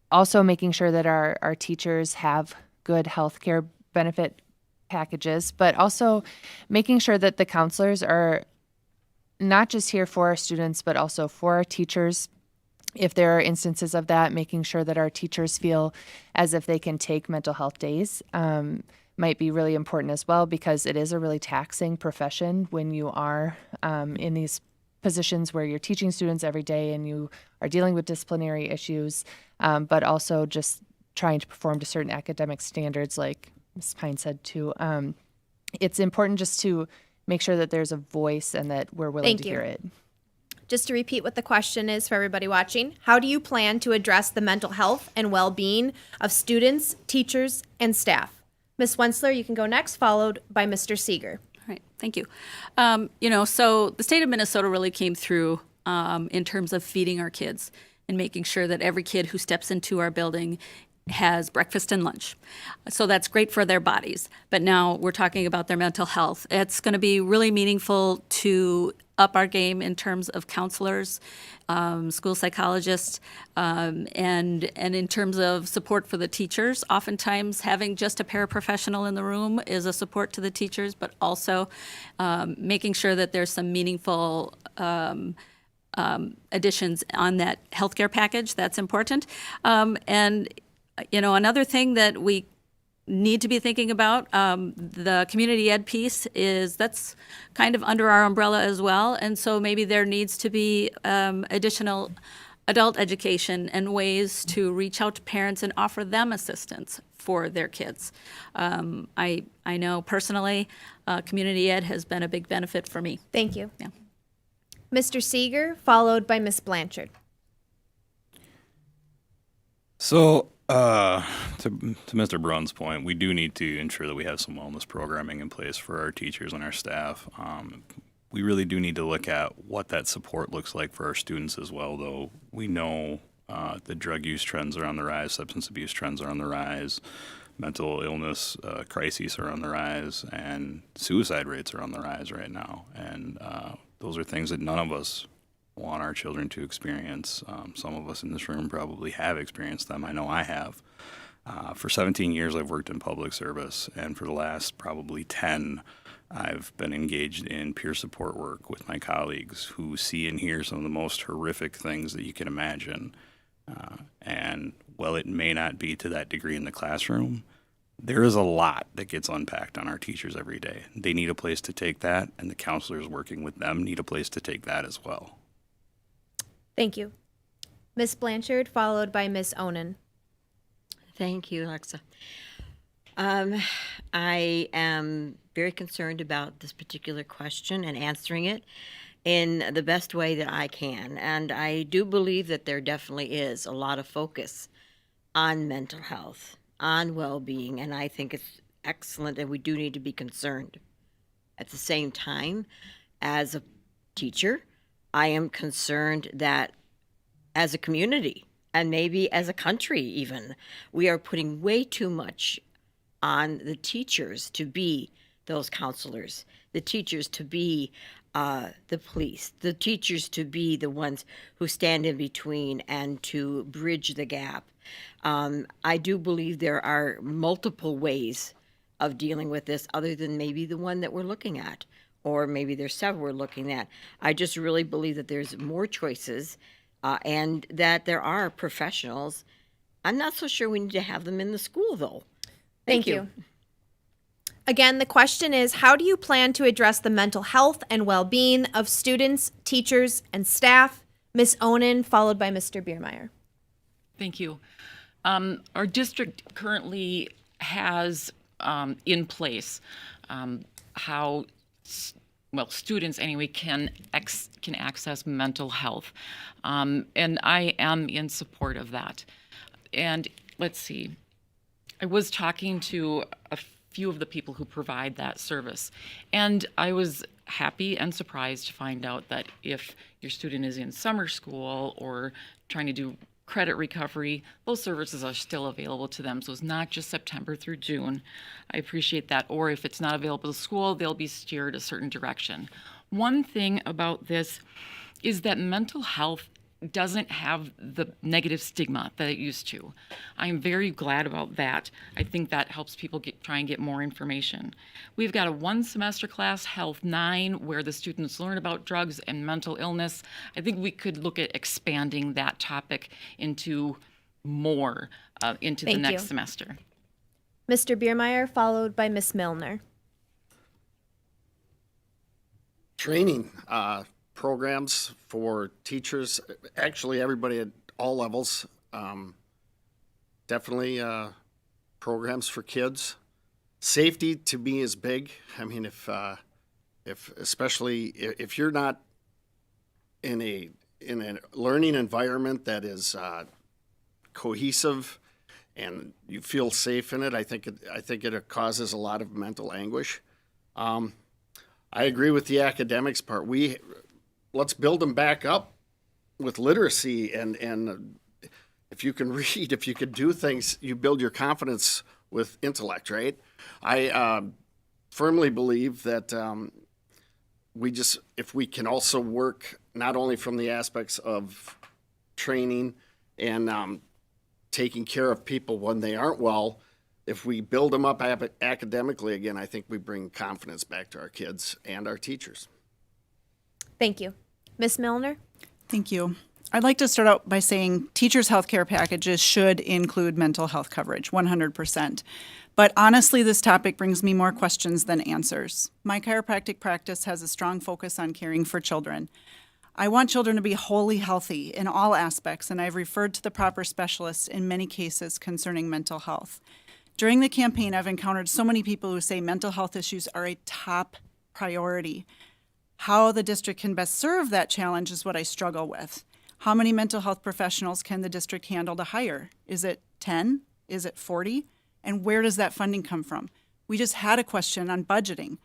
Also making sure that our teachers have good healthcare benefit packages, but also making sure that the counselors are not just here for our students, but also for our teachers. If there are instances of that, making sure that our teachers feel as if they can take mental health days might be really important as well, because it is a really taxing profession when you are in these positions where you're teaching students every day and you are dealing with disciplinary issues, but also just trying to perform to certain academic standards, like Ms. Pine said too. It's important just to make sure that there's a voice and that we're willing to hear it. Just to repeat what the question is for everybody watching, how do you plan to address the mental health and well-being of students, teachers, and staff? Ms. Wensler, you can go next, followed by Mr. Seeger. All right, thank you. So the state of Minnesota really came through in terms of feeding our kids and making sure that every kid who steps into our building has breakfast and lunch. So that's great for their bodies. But now we're talking about their mental health. It's going to be really meaningful to up our game in terms of counselors, school psychologists, and in terms of support for the teachers. Oftentimes having just a paraprofessional in the room is a support to the teachers, but also making sure that there's some meaningful additions on that healthcare package. That's important. Another thing that we need to be thinking about, the community ed piece that's kind of under our umbrella as well. And so maybe there needs to be additional adult education and ways to reach out to parents and offer them assistance for their kids. I know personally, community ed has been a big benefit for me. Thank you. Yeah. Mr. Seeger, followed by Ms. Blanchard. So, to Mr. Bruns' point, we do need to ensure that we have some wellness programming in place for our teachers and our staff. We really do need to look at what that support looks like for our students as well, though. We know the drug use trends are on the rise, substance abuse trends are on the rise, mental illness crises are on the rise, and suicide rates are on the rise right now. And those are things that none of us want our children to experience. Some of us in this room probably have experienced them. I know I have. For 17 years, I've worked in public service, and for the last probably 10, I've been engaged in peer support work with my colleagues who see and hear some of the most horrific things that you can imagine. And while it may not be to that degree in the classroom, there is a lot that gets unpacked on our teachers every day. They need a place to take that, and the counselors working with them need a place to take that as well. Thank you. Ms. Blanchard, followed by Ms. Onen. Thank you, Alexa. I am very concerned about this particular question and answering it. in the best way that I can. And I do believe that there definitely is a lot of focus on mental health, on well-being, and I think it's excellent, and we do need to be concerned. At the same time, as a teacher, I am concerned that as a community, and maybe as a country even, we are putting way too much on the teachers to be those counselors, the teachers to be the police, the teachers to be the ones who stand in between and to bridge the gap. I do believe there are multiple ways of dealing with this other than maybe the one that we're looking at, or maybe there's several we're looking at. I just really believe that there's more choices and that there are professionals. I'm not so sure we need to have them in the school, though. Thank you. Again, the question is, how do you plan to address the mental health and well-being of students, teachers, and staff? Ms. Onen, followed by Mr. Biermeyer. Thank you. Our district currently has in place how students anyway can access mental health, and I am in support of that. And let's see, I was talking to a few of the people who provide that service, and I was happy and surprised to find out that if your student is in summer school or trying to do credit recovery, those services are still available to them. So it's not just September through June. I appreciate that. Or if it's not available to school, they'll be steered a certain direction. One thing about this is that mental health doesn't have the negative stigma that it used to. I'm very glad about that. I think that helps people try and get more information. We've got a 1-semester class, Health 9, where the students learn about drugs and mental illness. I think we could look at expanding that topic into more into the next semester. Mr. Biermeyer, followed by Ms. Milner. Training programs for teachers, actually everybody at all levels. Definitely programs for kids. Safety to me is big. I mean, if especially if you're not in a learning environment that is cohesive and you feel safe in it, I think it causes a lot of mental anguish. I agree with the academics part. Let's build them back up with literacy, and if you can read, if you can do things, you build your confidence with intellect, right? I firmly believe that if we can also work not only from the aspects of training and taking care of people when they aren't well, if we build them up academically again, I think we bring confidence back to our kids and our teachers. Thank you. Ms. Milner? Thank you. I'd like to start out by saying teachers' health care packages should include mental health coverage, 100%. But honestly, this topic brings me more questions than answers. My chiropractic practice has a strong focus on caring for children. I want children to be wholly healthy in all aspects, and I've referred to the proper specialists in many cases concerning mental health. During the campaign, I've encountered so many people who say mental health issues are a top priority. How the district can best serve that challenge is what I struggle with. How many mental health professionals can the district handle to hire? Is it 10? Is it 40? And where does that funding come from? We just had a question on budgeting.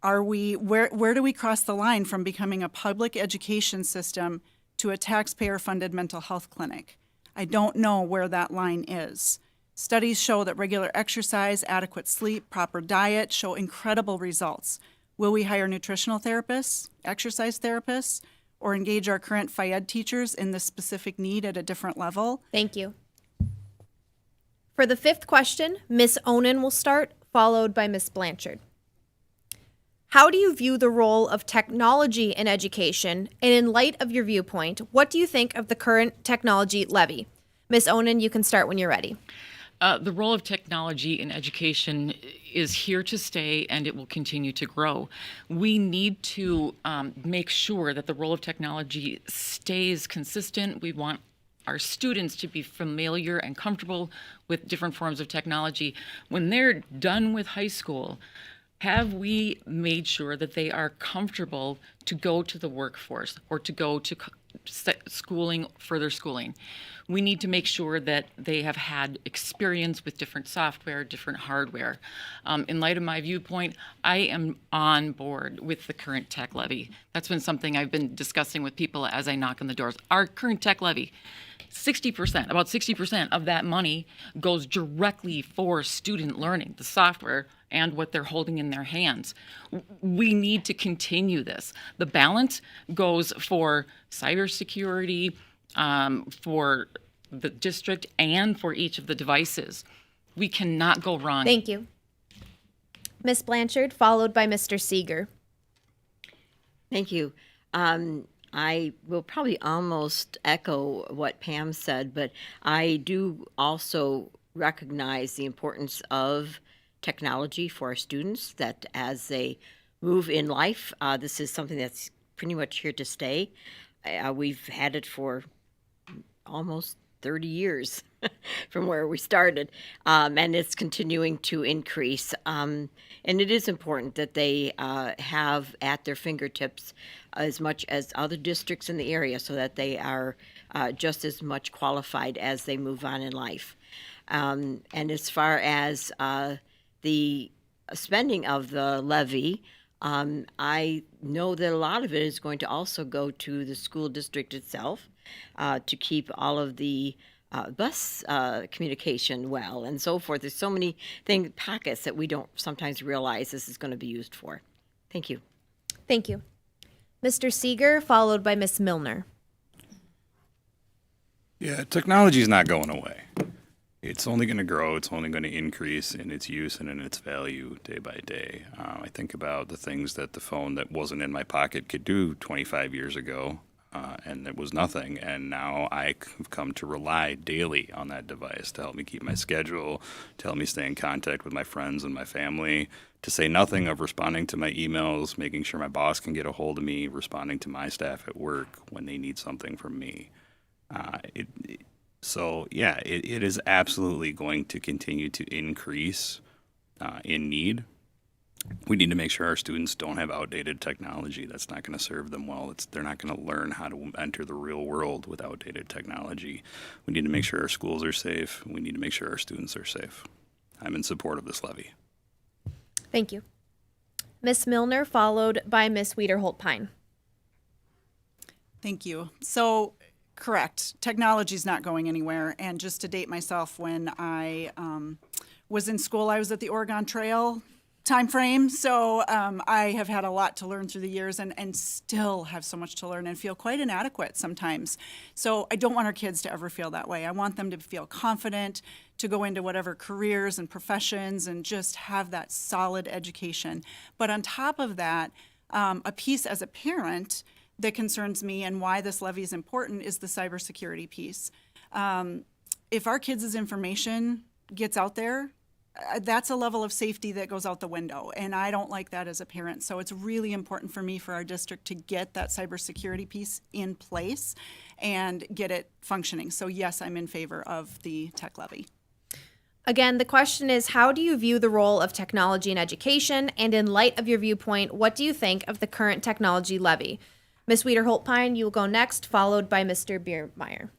Where do we cross the line from becoming a public education system to a taxpayer-funded mental health clinic? I don't know where that line is. Studies show that regular exercise, adequate sleep, proper diet show incredible results. Will we hire nutritional therapists, exercise therapists, or engage our current Phy-Ed teachers in this specific need at a different level? Thank you. For the 5th question, Ms. Onen will start, followed by Ms. Blanchard. How do you view the role of technology in education, and in light of your viewpoint, what do you think of the current technology levy? Ms. Onen, you can start when you're ready. The role of technology in education is here to stay, and it will continue to grow. We need to make sure that the role of technology stays consistent. We want our students to be familiar and comfortable with different forms of technology. When they're done with high school, Have we made sure that they are comfortable to go to the workforce or to go to schooling, further schooling? We need to make sure that they have had experience with different software, different hardware. In light of my viewpoint, I am on board with the current tech levy. That's been something I've been discussing with people as I knock on the doors. Our current tech levy, 60%, about 60% of that money goes directly for student learning, the software and what they're holding in their hands. We need to continue this. The balance goes for cybersecurity, for the district, and for each of the devices. We cannot go wrong. Thank you. Ms. Blanchard, followed by Mr. Seeger. Thank you. I will probably almost echo what Pam said, but I do also recognize the importance of technology for our students, that as they move in life, this is something that's pretty much here to stay. We've had it for almost 30 years from where we started, and it's continuing to increase. And it is important that they have at their fingertips as much as other districts in the area, so that they are just as much qualified as they move on in life. And as far as the spending of the levy, I know that a lot of it is going to also go to the school district itself, to keep all of the bus communication well and so forth. There's so many pockets that we don't sometimes realize this is going to be used for. Thank you. Thank you. Mr. Seeger, followed by Ms. Milner. Yeah, technology is not going away. It's only going to grow. It's only going to increase in its use and in its value day by day. I think about the things that the phone that wasn't in my pocket could do 25 years ago, and it was nothing. And now I have come to rely daily on that device to help me keep my schedule, to help me stay in contact with my friends and my family, to say nothing of responding to my emails, making sure my boss can get a hold of me, responding to my staff at work when they need something from me. So, yeah, it is absolutely going to continue to increase in need. We need to make sure our students don't have outdated technology. That's not going to serve them well. They're not going to learn how to enter the real world with outdated technology. We need to make sure our schools are safe. We need to make sure our students are safe. I'm in support of this levy. Thank you. Ms. Milner, followed by Ms. Wiederholt-Pine. Thank you. So, correct. Technology is not going anywhere. And just to date myself, when I was in school, I was at the Oregon Trail time frame. So I have had a lot to learn through the years, and still have so much to learn and feel quite inadequate sometimes. So I don't want our kids to ever feel that way. I want them to feel confident to go into whatever careers and professions and just have that solid education. But on top of that, a piece as a parent that concerns me and why this levy is important is the cybersecurity piece. If our kids' information gets out there, that's a level of safety that goes out the window, and I don't like that as a parent. So it's really important for me, for our district, to get that cybersecurity piece in place and get it functioning. So yes, I'm in favor of the tech levy. Again, the question is, how do you view the role of technology in education? And in light of your viewpoint, what do you think of the current technology levy? Ms. Wiederholt-Pine, you will go next, followed by Mr. Biermeyer.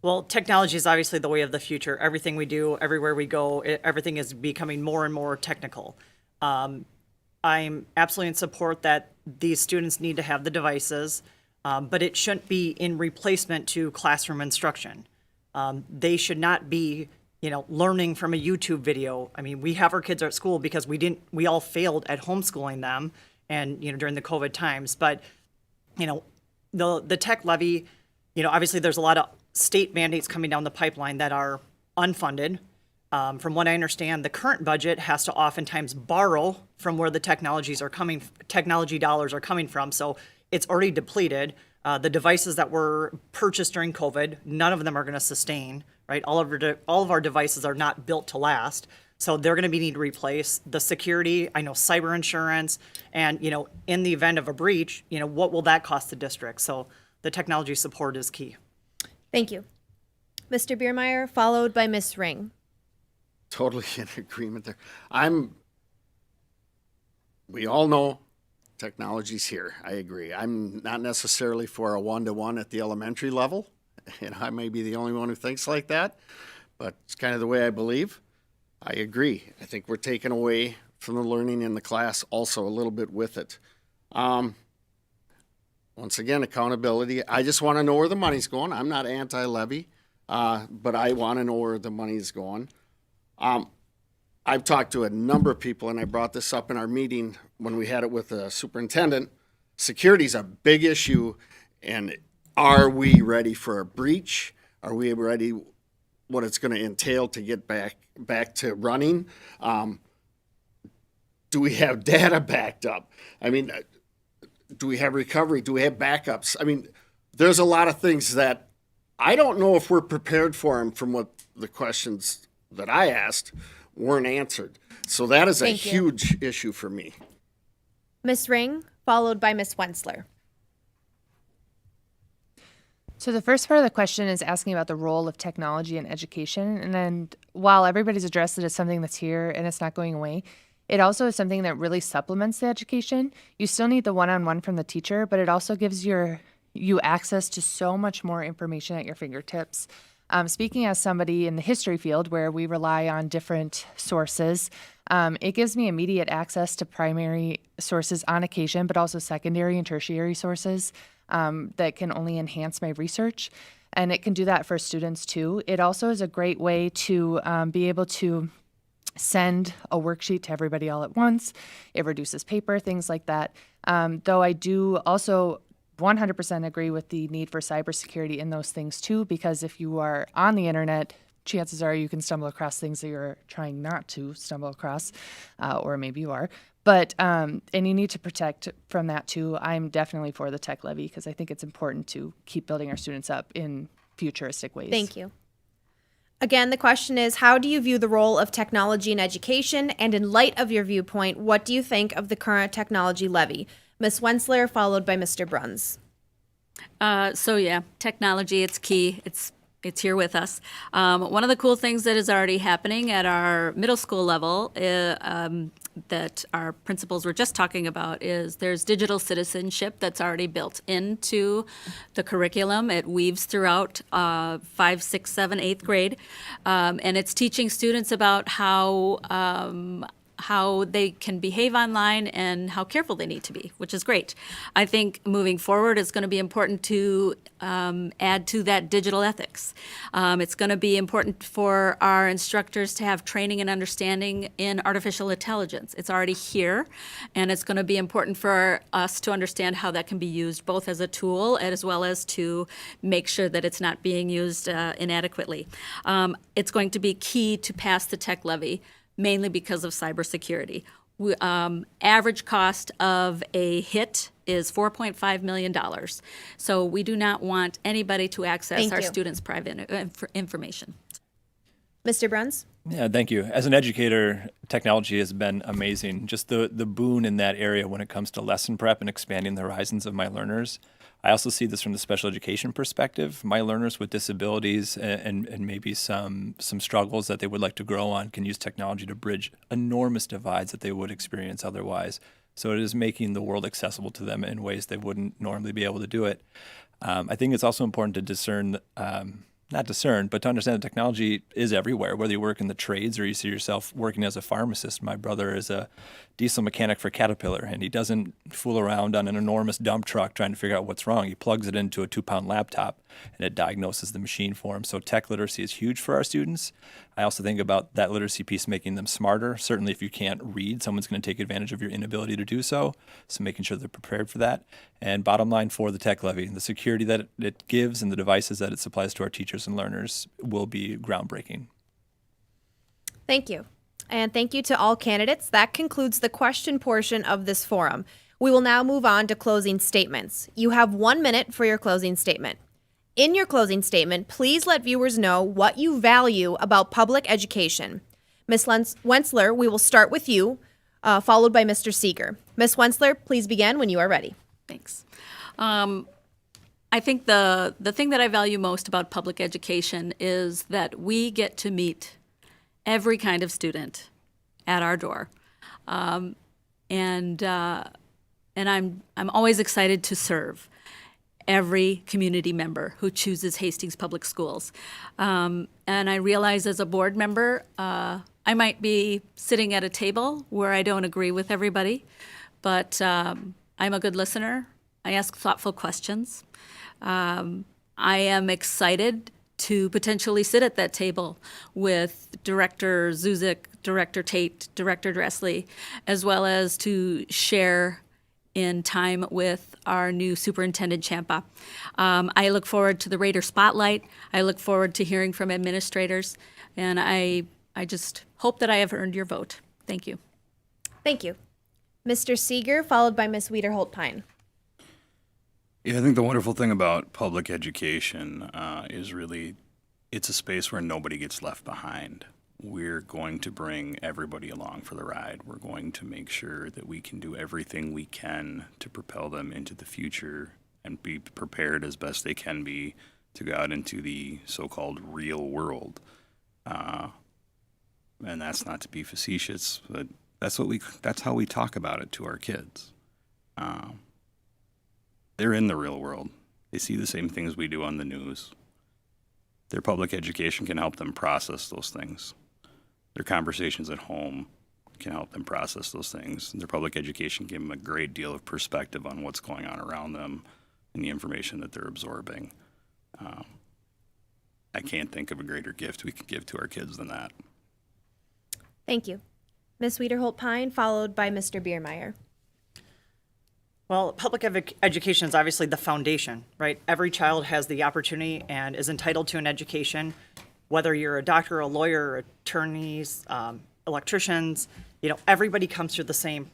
Well, technology is obviously the way of the future. Everything we do, everywhere we go, everything is becoming more and more technical. I'm absolutely in support that these students need to have the devices, but it shouldn't be in replacement to classroom instruction. They should not be, learning from a YouTube video. I mean, we have our kids at school because we all failed at homeschooling them, and during the COVID times. But the tech levy, obviously there's a lot of state mandates coming down the pipeline that are unfunded. From what I understand, the current budget has to oftentimes borrow from where the technology dollars are coming from. So it's already depleted. The devices that were purchased during COVID, none of them are going to sustain, right? All of our devices are not built to last. So they're going to need replaced. The security, I know cyber insurance, and, in the event of a breach, what will that cost the district? So the technology support is key. Thank you. Mr. Biermeyer, followed by Ms. Ring. Totally in agreement there. I'm we all know technology's here. I agree. I'm not necessarily for a one-to-one at the elementary level, and I may be the only one who thinks like that, but it's kind of the way I believe. I agree. I think we're taking away from the learning in the class also a little bit with it. Once again, accountability. I just want to know where the money's going. I'm not anti-levy, but I want to know where the money's going. I've talked to a number of people, and I brought this up in our meeting when we had it with the superintendent. Security is a big issue, and are we ready for a breach? Are we ready what it's going to entail to get back to running? Do we have data backed up? I mean, do we have recovery? Do we have backups? I mean, there's a lot of things that I don't know if we're prepared for them from what the questions that I asked weren't answered. So that is a Thank you. huge issue for me. Ms. Ring, followed by Ms. Wentzler. So the first part of the question is asking about the role of technology in education. And then while everybody's addressed it as something that's here and it's not going away, it also is something that really supplements the education. You still need the one-on-one from the teacher, but it also gives you access to so much more information at your fingertips. Speaking as somebody in the history field where we rely on different sources, it gives me immediate access to primary sources on occasion, but also secondary and tertiary sources that can only enhance my research. And it can do that for students too. It also is a great way to be able to send a worksheet to everybody all at once. It reduces paper, things like that. Though I do also 100% agree with the need for cybersecurity in those things too, because if you are on the internet, chances are you can stumble across things that you're trying not to stumble across, or maybe you are. But, and you need to protect from that too. I'm definitely for the tech levy because I think it's important to keep building our students up in futuristic ways. Thank you. Again, the question is, how do you view the role of technology in education? And in light of your viewpoint, what do you think of the current technology levy? Ms. Wentzler, followed by Mr. Bruns. So yeah, technology, it's key. It's here with us. One of the cool things that is already happening at our middle school level that our principals were just talking about is there's digital citizenship that's already built into the curriculum. It weaves throughout 5, 6, 7, 8th grade, and it's teaching students about how they can behave online and how careful they need to be, which is great. I think moving forward, it's going to be important to add to that digital ethics. It's going to be important for our instructors to have training and understanding in artificial intelligence. It's already here, and it's going to be important for us to understand how that can be used both as a tool as well as to make sure that it's not being used inadequately. It's going to be key to pass the tech levy, mainly because of cybersecurity. Average cost of a hit is $4.5 million. So we do not want anybody to access Thank our you. students' private information. Mr. Bruns? Yeah, thank you. As an educator, technology has been amazing. Just the boon in that area when it comes to lesson prep and expanding the horizons of my learners. I also see this from the special education perspective. My learners with disabilities and maybe some struggles that they would like to grow on can use technology to bridge enormous divides that they would experience otherwise. So it is making the world accessible to them in ways they wouldn't normally be able to do it. I think it's also important to discern, not discern, but to understand that technology is everywhere, whether you work in the trades or you see yourself working as a pharmacist. My brother is a diesel mechanic for Caterpillar, and he doesn't fool around on an enormous dump truck trying to figure out what's wrong. He plugs it into a 2-pound laptop, and it diagnoses the machine for him. So tech literacy is huge for our students. I also think about that literacy piece making them smarter. Certainly, if you can't read, someone's going to take advantage of your inability to do so. So making sure they're prepared for that. And bottom line for the tech levy, the security that it gives and the devices that it supplies to our teachers and learners will be groundbreaking. Thank you. And thank you to all candidates. That concludes the question portion of this forum. We will now move on to closing statements. You have 1 minute for your closing statement. In your closing statement, please let viewers know what you value about public education. Ms. Wentzler, we will start with you, followed by Mr. Seeger. Ms. Wentzler, please begin when you are ready. Thanks. I think the thing that I value most about public education is that we get to meet every kind of student at our door. and I'm always excited to serve every community member who chooses Hastings Public Schools. And I realize as a board member, I might be sitting at a table where I don't agree with everybody, but I'm a good listener. I ask thoughtful questions. I am excited to potentially sit at that table with Director Zuzik, Director Tate, Director Dressley, as well as to share in time with our new Superintendent Champa. I look forward to the Raider Spotlight. I look forward to hearing from administrators, and I just hope that I have earned your vote. Thank you. Thank you. Mr. Seeger, followed by Ms. Wiederholt-Pine. Yeah, I think the wonderful thing about public education is really it's a space where nobody gets left behind. We're going to bring everybody along for the ride. We're going to make sure that we can do everything we can to propel them into the future and be prepared as best they can be to go out into the so-called real world. And that's not to be facetious, but that's how we talk about it to our kids. They're in the real world. They see the same things we do on the news. Their public education can help them process those things. Their conversations at home can help them process those things. Their public education give them a great deal of perspective on what's going on around them and the information that they're absorbing. I can't think of a greater gift we could give to our kids than that. Thank you. Ms. Wiederholt-Pine, followed by Mr. Biermeyer. Well, public education is obviously the foundation, right? Every child has the opportunity and is entitled to an education, whether you're a doctor, a lawyer, attorneys, electricians, everybody comes through the same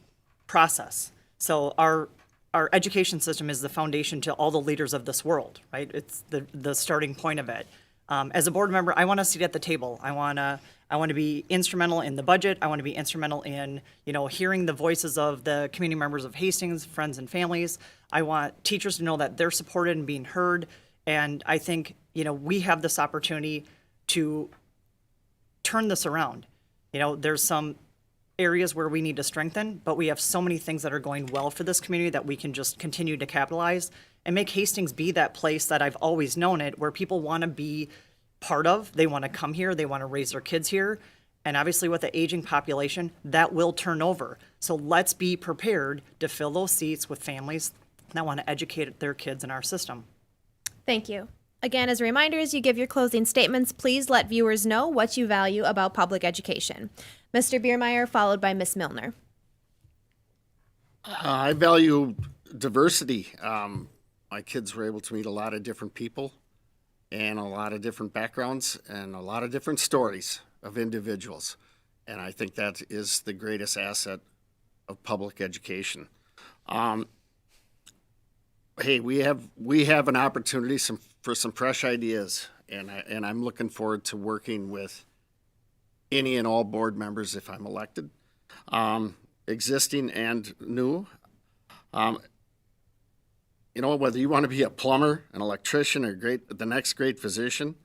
process. So our education system is the foundation to all the leaders of this world, right? It's the starting point of it. As a board member, I want to sit at the table. I want to be instrumental in the budget. I want to be instrumental in, hearing the voices of the community members of Hastings, friends and families. I want teachers to know that they're supported and being heard. And I think, we have this opportunity to turn this around. There's some areas where we need to strengthen, but we have so many things that are going well for this community that we can just continue to capitalize and make Hastings be that place that I've always known it, where people want to be part of. They want to come here. They want to raise their kids here. And obviously with the aging population, that will turn over. So let's be prepared to fill those seats with families that want to educate their kids in our system. Thank you. Again, as a reminder, as you give your closing statements, please let viewers know what you value about public education. Mr. Biermeyer, followed by Ms. Milner. I value diversity. My kids were able to meet a lot of different people and a lot of different backgrounds and a lot of different stories of individuals. And I think that is the greatest asset of public education. Hey, we have an opportunity for some fresh ideas, and I'm looking forward to working with any and all board members if I'm elected, existing and new. Whether you want to be a plumber, an electrician, or the next great physician,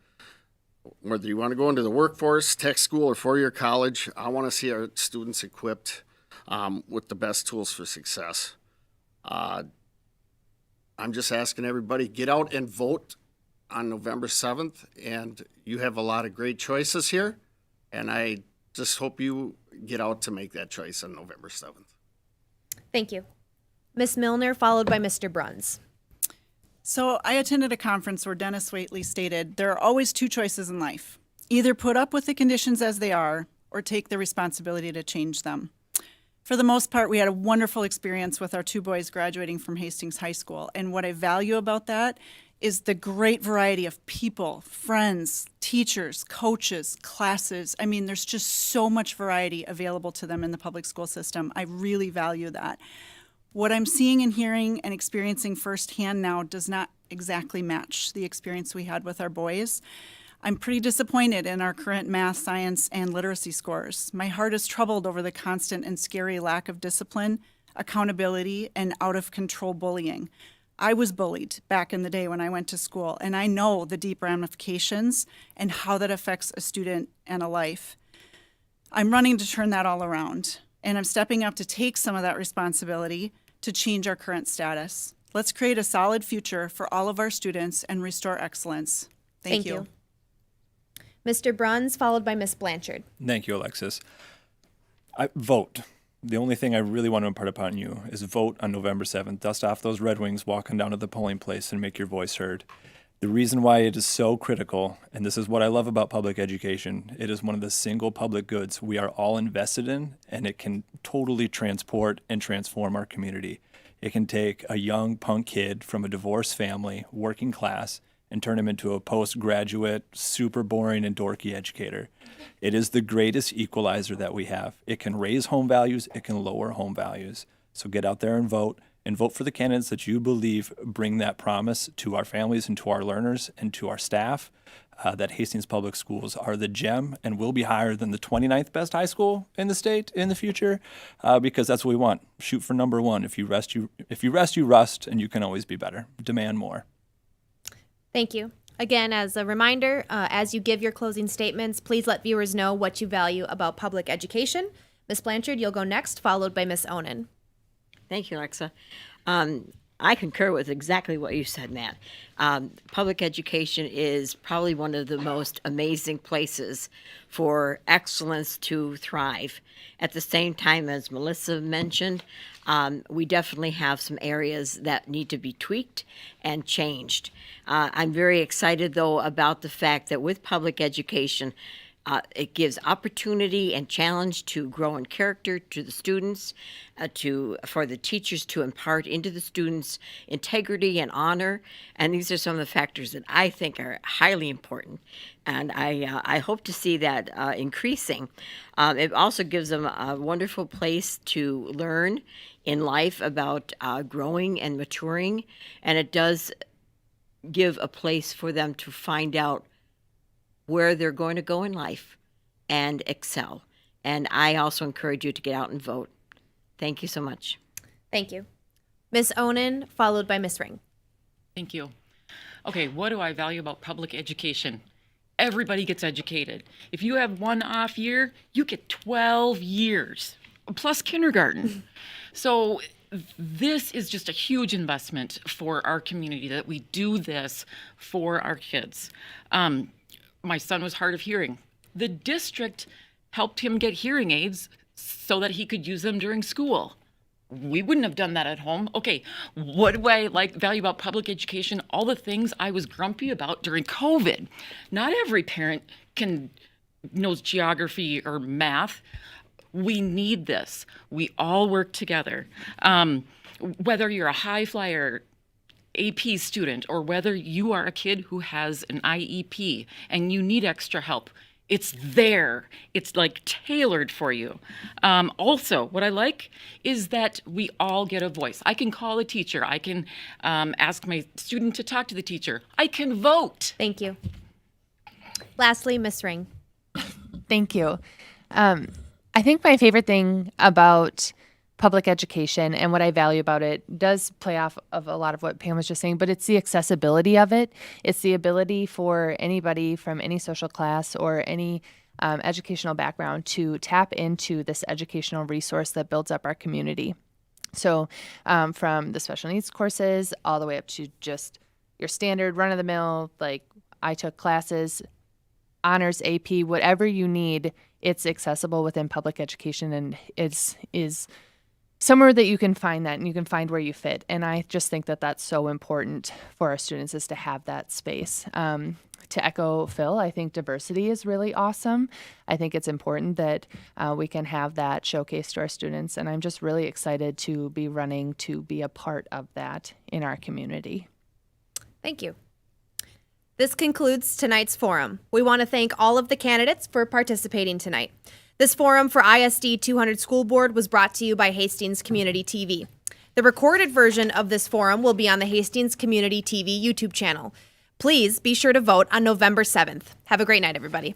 whether you want to go into the workforce, tech school, or four-year college, I want to see our students equipped with the best tools for success. I'm just asking everybody, get out and vote on November 7th, and you have a lot of great choices here, and I just hope you get out to make that choice on November 7th. Thank you. Ms. Milner, followed by Mr. Bruns. So I attended a conference where Dennis Waitley stated, there are always two choices in life. Either put up with the conditions as they are or take the responsibility to change them. For the most part, we had a wonderful experience with our two boys graduating from Hastings High School. And what I value about that is the great variety of people, friends, teachers, coaches, classes. I mean, there's just so much variety available to them in the public school system. I really value that. What I'm seeing and hearing and experiencing firsthand now does not exactly match the experience we had with our boys. I'm pretty disappointed in our current math, science, and literacy scores. My heart is troubled over the constant and scary lack of discipline, accountability, and out-of-control bullying. I was bullied back in the day when I went to school, and I know the deep ramifications and how that affects a student and a life. I'm running to turn that all around. and I'm stepping up to take some of that responsibility to change our current status. Let's create a solid future for all of our students and restore excellence. Thank you. Mr. Bruns, followed by Ms. Blanchard. Thank you, Alexis. Vote. The only thing I really want to impart upon you is vote on November 7th. Dust off those Red Wings, walk on down to the polling place, and make your voice heard. The reason why it is so critical, and this is what I love about public education, it is one of the single public goods we are all invested in, and it can totally transport and transform our community. It can take a young punk kid from a divorced family, working class, and turn him into a postgraduate, super boring and dorky educator. It is the greatest equalizer that we have. It can raise home values, it can lower home values. So get out there and vote for the candidates that you believe bring that promise to our families and to our learners and to our staff, that Hastings Public Schools are the gem and will be higher than the 29th best high school in the state in the future, because that's what we want. Shoot for number one. If you rest, you rust, and you can always be better. Demand more. Thank you. Again, as a reminder, as you give your closing statements, please let viewers know what you value about public education. Ms. Blanchard, you'll go next, followed by Ms. Onen. Thank you, Alexa. I concur with exactly what you said, Matt. Public education is probably one of the most amazing places for excellence to thrive. At the same time, as Melissa mentioned, we definitely have some areas that need to be tweaked and changed. I'm very excited, though, about the fact that with public education, it gives opportunity and challenge to grow in character to the students, for the teachers to impart into the students integrity and honor. And these are some of the factors that I think are highly important. And I hope to see that increasing. It also gives them a wonderful place to learn in life about growing and maturing. And it does give a place for them to find out where they're going to go in life and excel. And I also encourage you to get out and vote. Thank you so much. Thank you. Ms. Onen, followed by Ms. Ring. Thank you. Okay, what do I value about public education? Everybody gets educated. If you have one off year, you get 12 years, plus kindergarten. So this is just a huge investment for our community that we do this for our kids. My son was hard of hearing. The district helped him get hearing aids so that he could use them during school. We wouldn't have done that at home. Okay, what do I value about public education? All the things I was grumpy about during COVID. Not every parent knows geography or math. We need this. We all work together. Whether you're a high flyer, AP student, or whether you are a kid who has an IEP and you need extra help, it's there. It's tailored for you. Also, what I like is that we all get a voice. I can call a teacher. I can ask my student to talk to the teacher. I can vote. Thank you. Lastly, Ms. Ring. Thank you. I think my favorite thing about public education and what I value about it does play off of a lot of what Pam was just saying, but it's the accessibility of it. It's the ability for anybody from any social class or any educational background to tap into this educational resource that builds up our community. So from the special needs courses all the way up to just your standard run-of-the-mill, I took classes, honors, AP, whatever you need, it's accessible within public education, and is somewhere that you can find that and you can find where you fit. And I just think that that's so important for our students, is to have that space. To echo Phil, I think diversity is really awesome. I think it's important that we can have that showcase to our students. And I'm just really excited to be running to be a part of that in our community. Thank you. This concludes tonight's forum. We want to thank all of the candidates for participating tonight. This forum for ISD 200 School Board was brought to you by Hastings Community TV. The recorded version of this forum will be on the Hastings Community TV YouTube channel. Please be sure to vote on November 7th. Have a great night, everybody.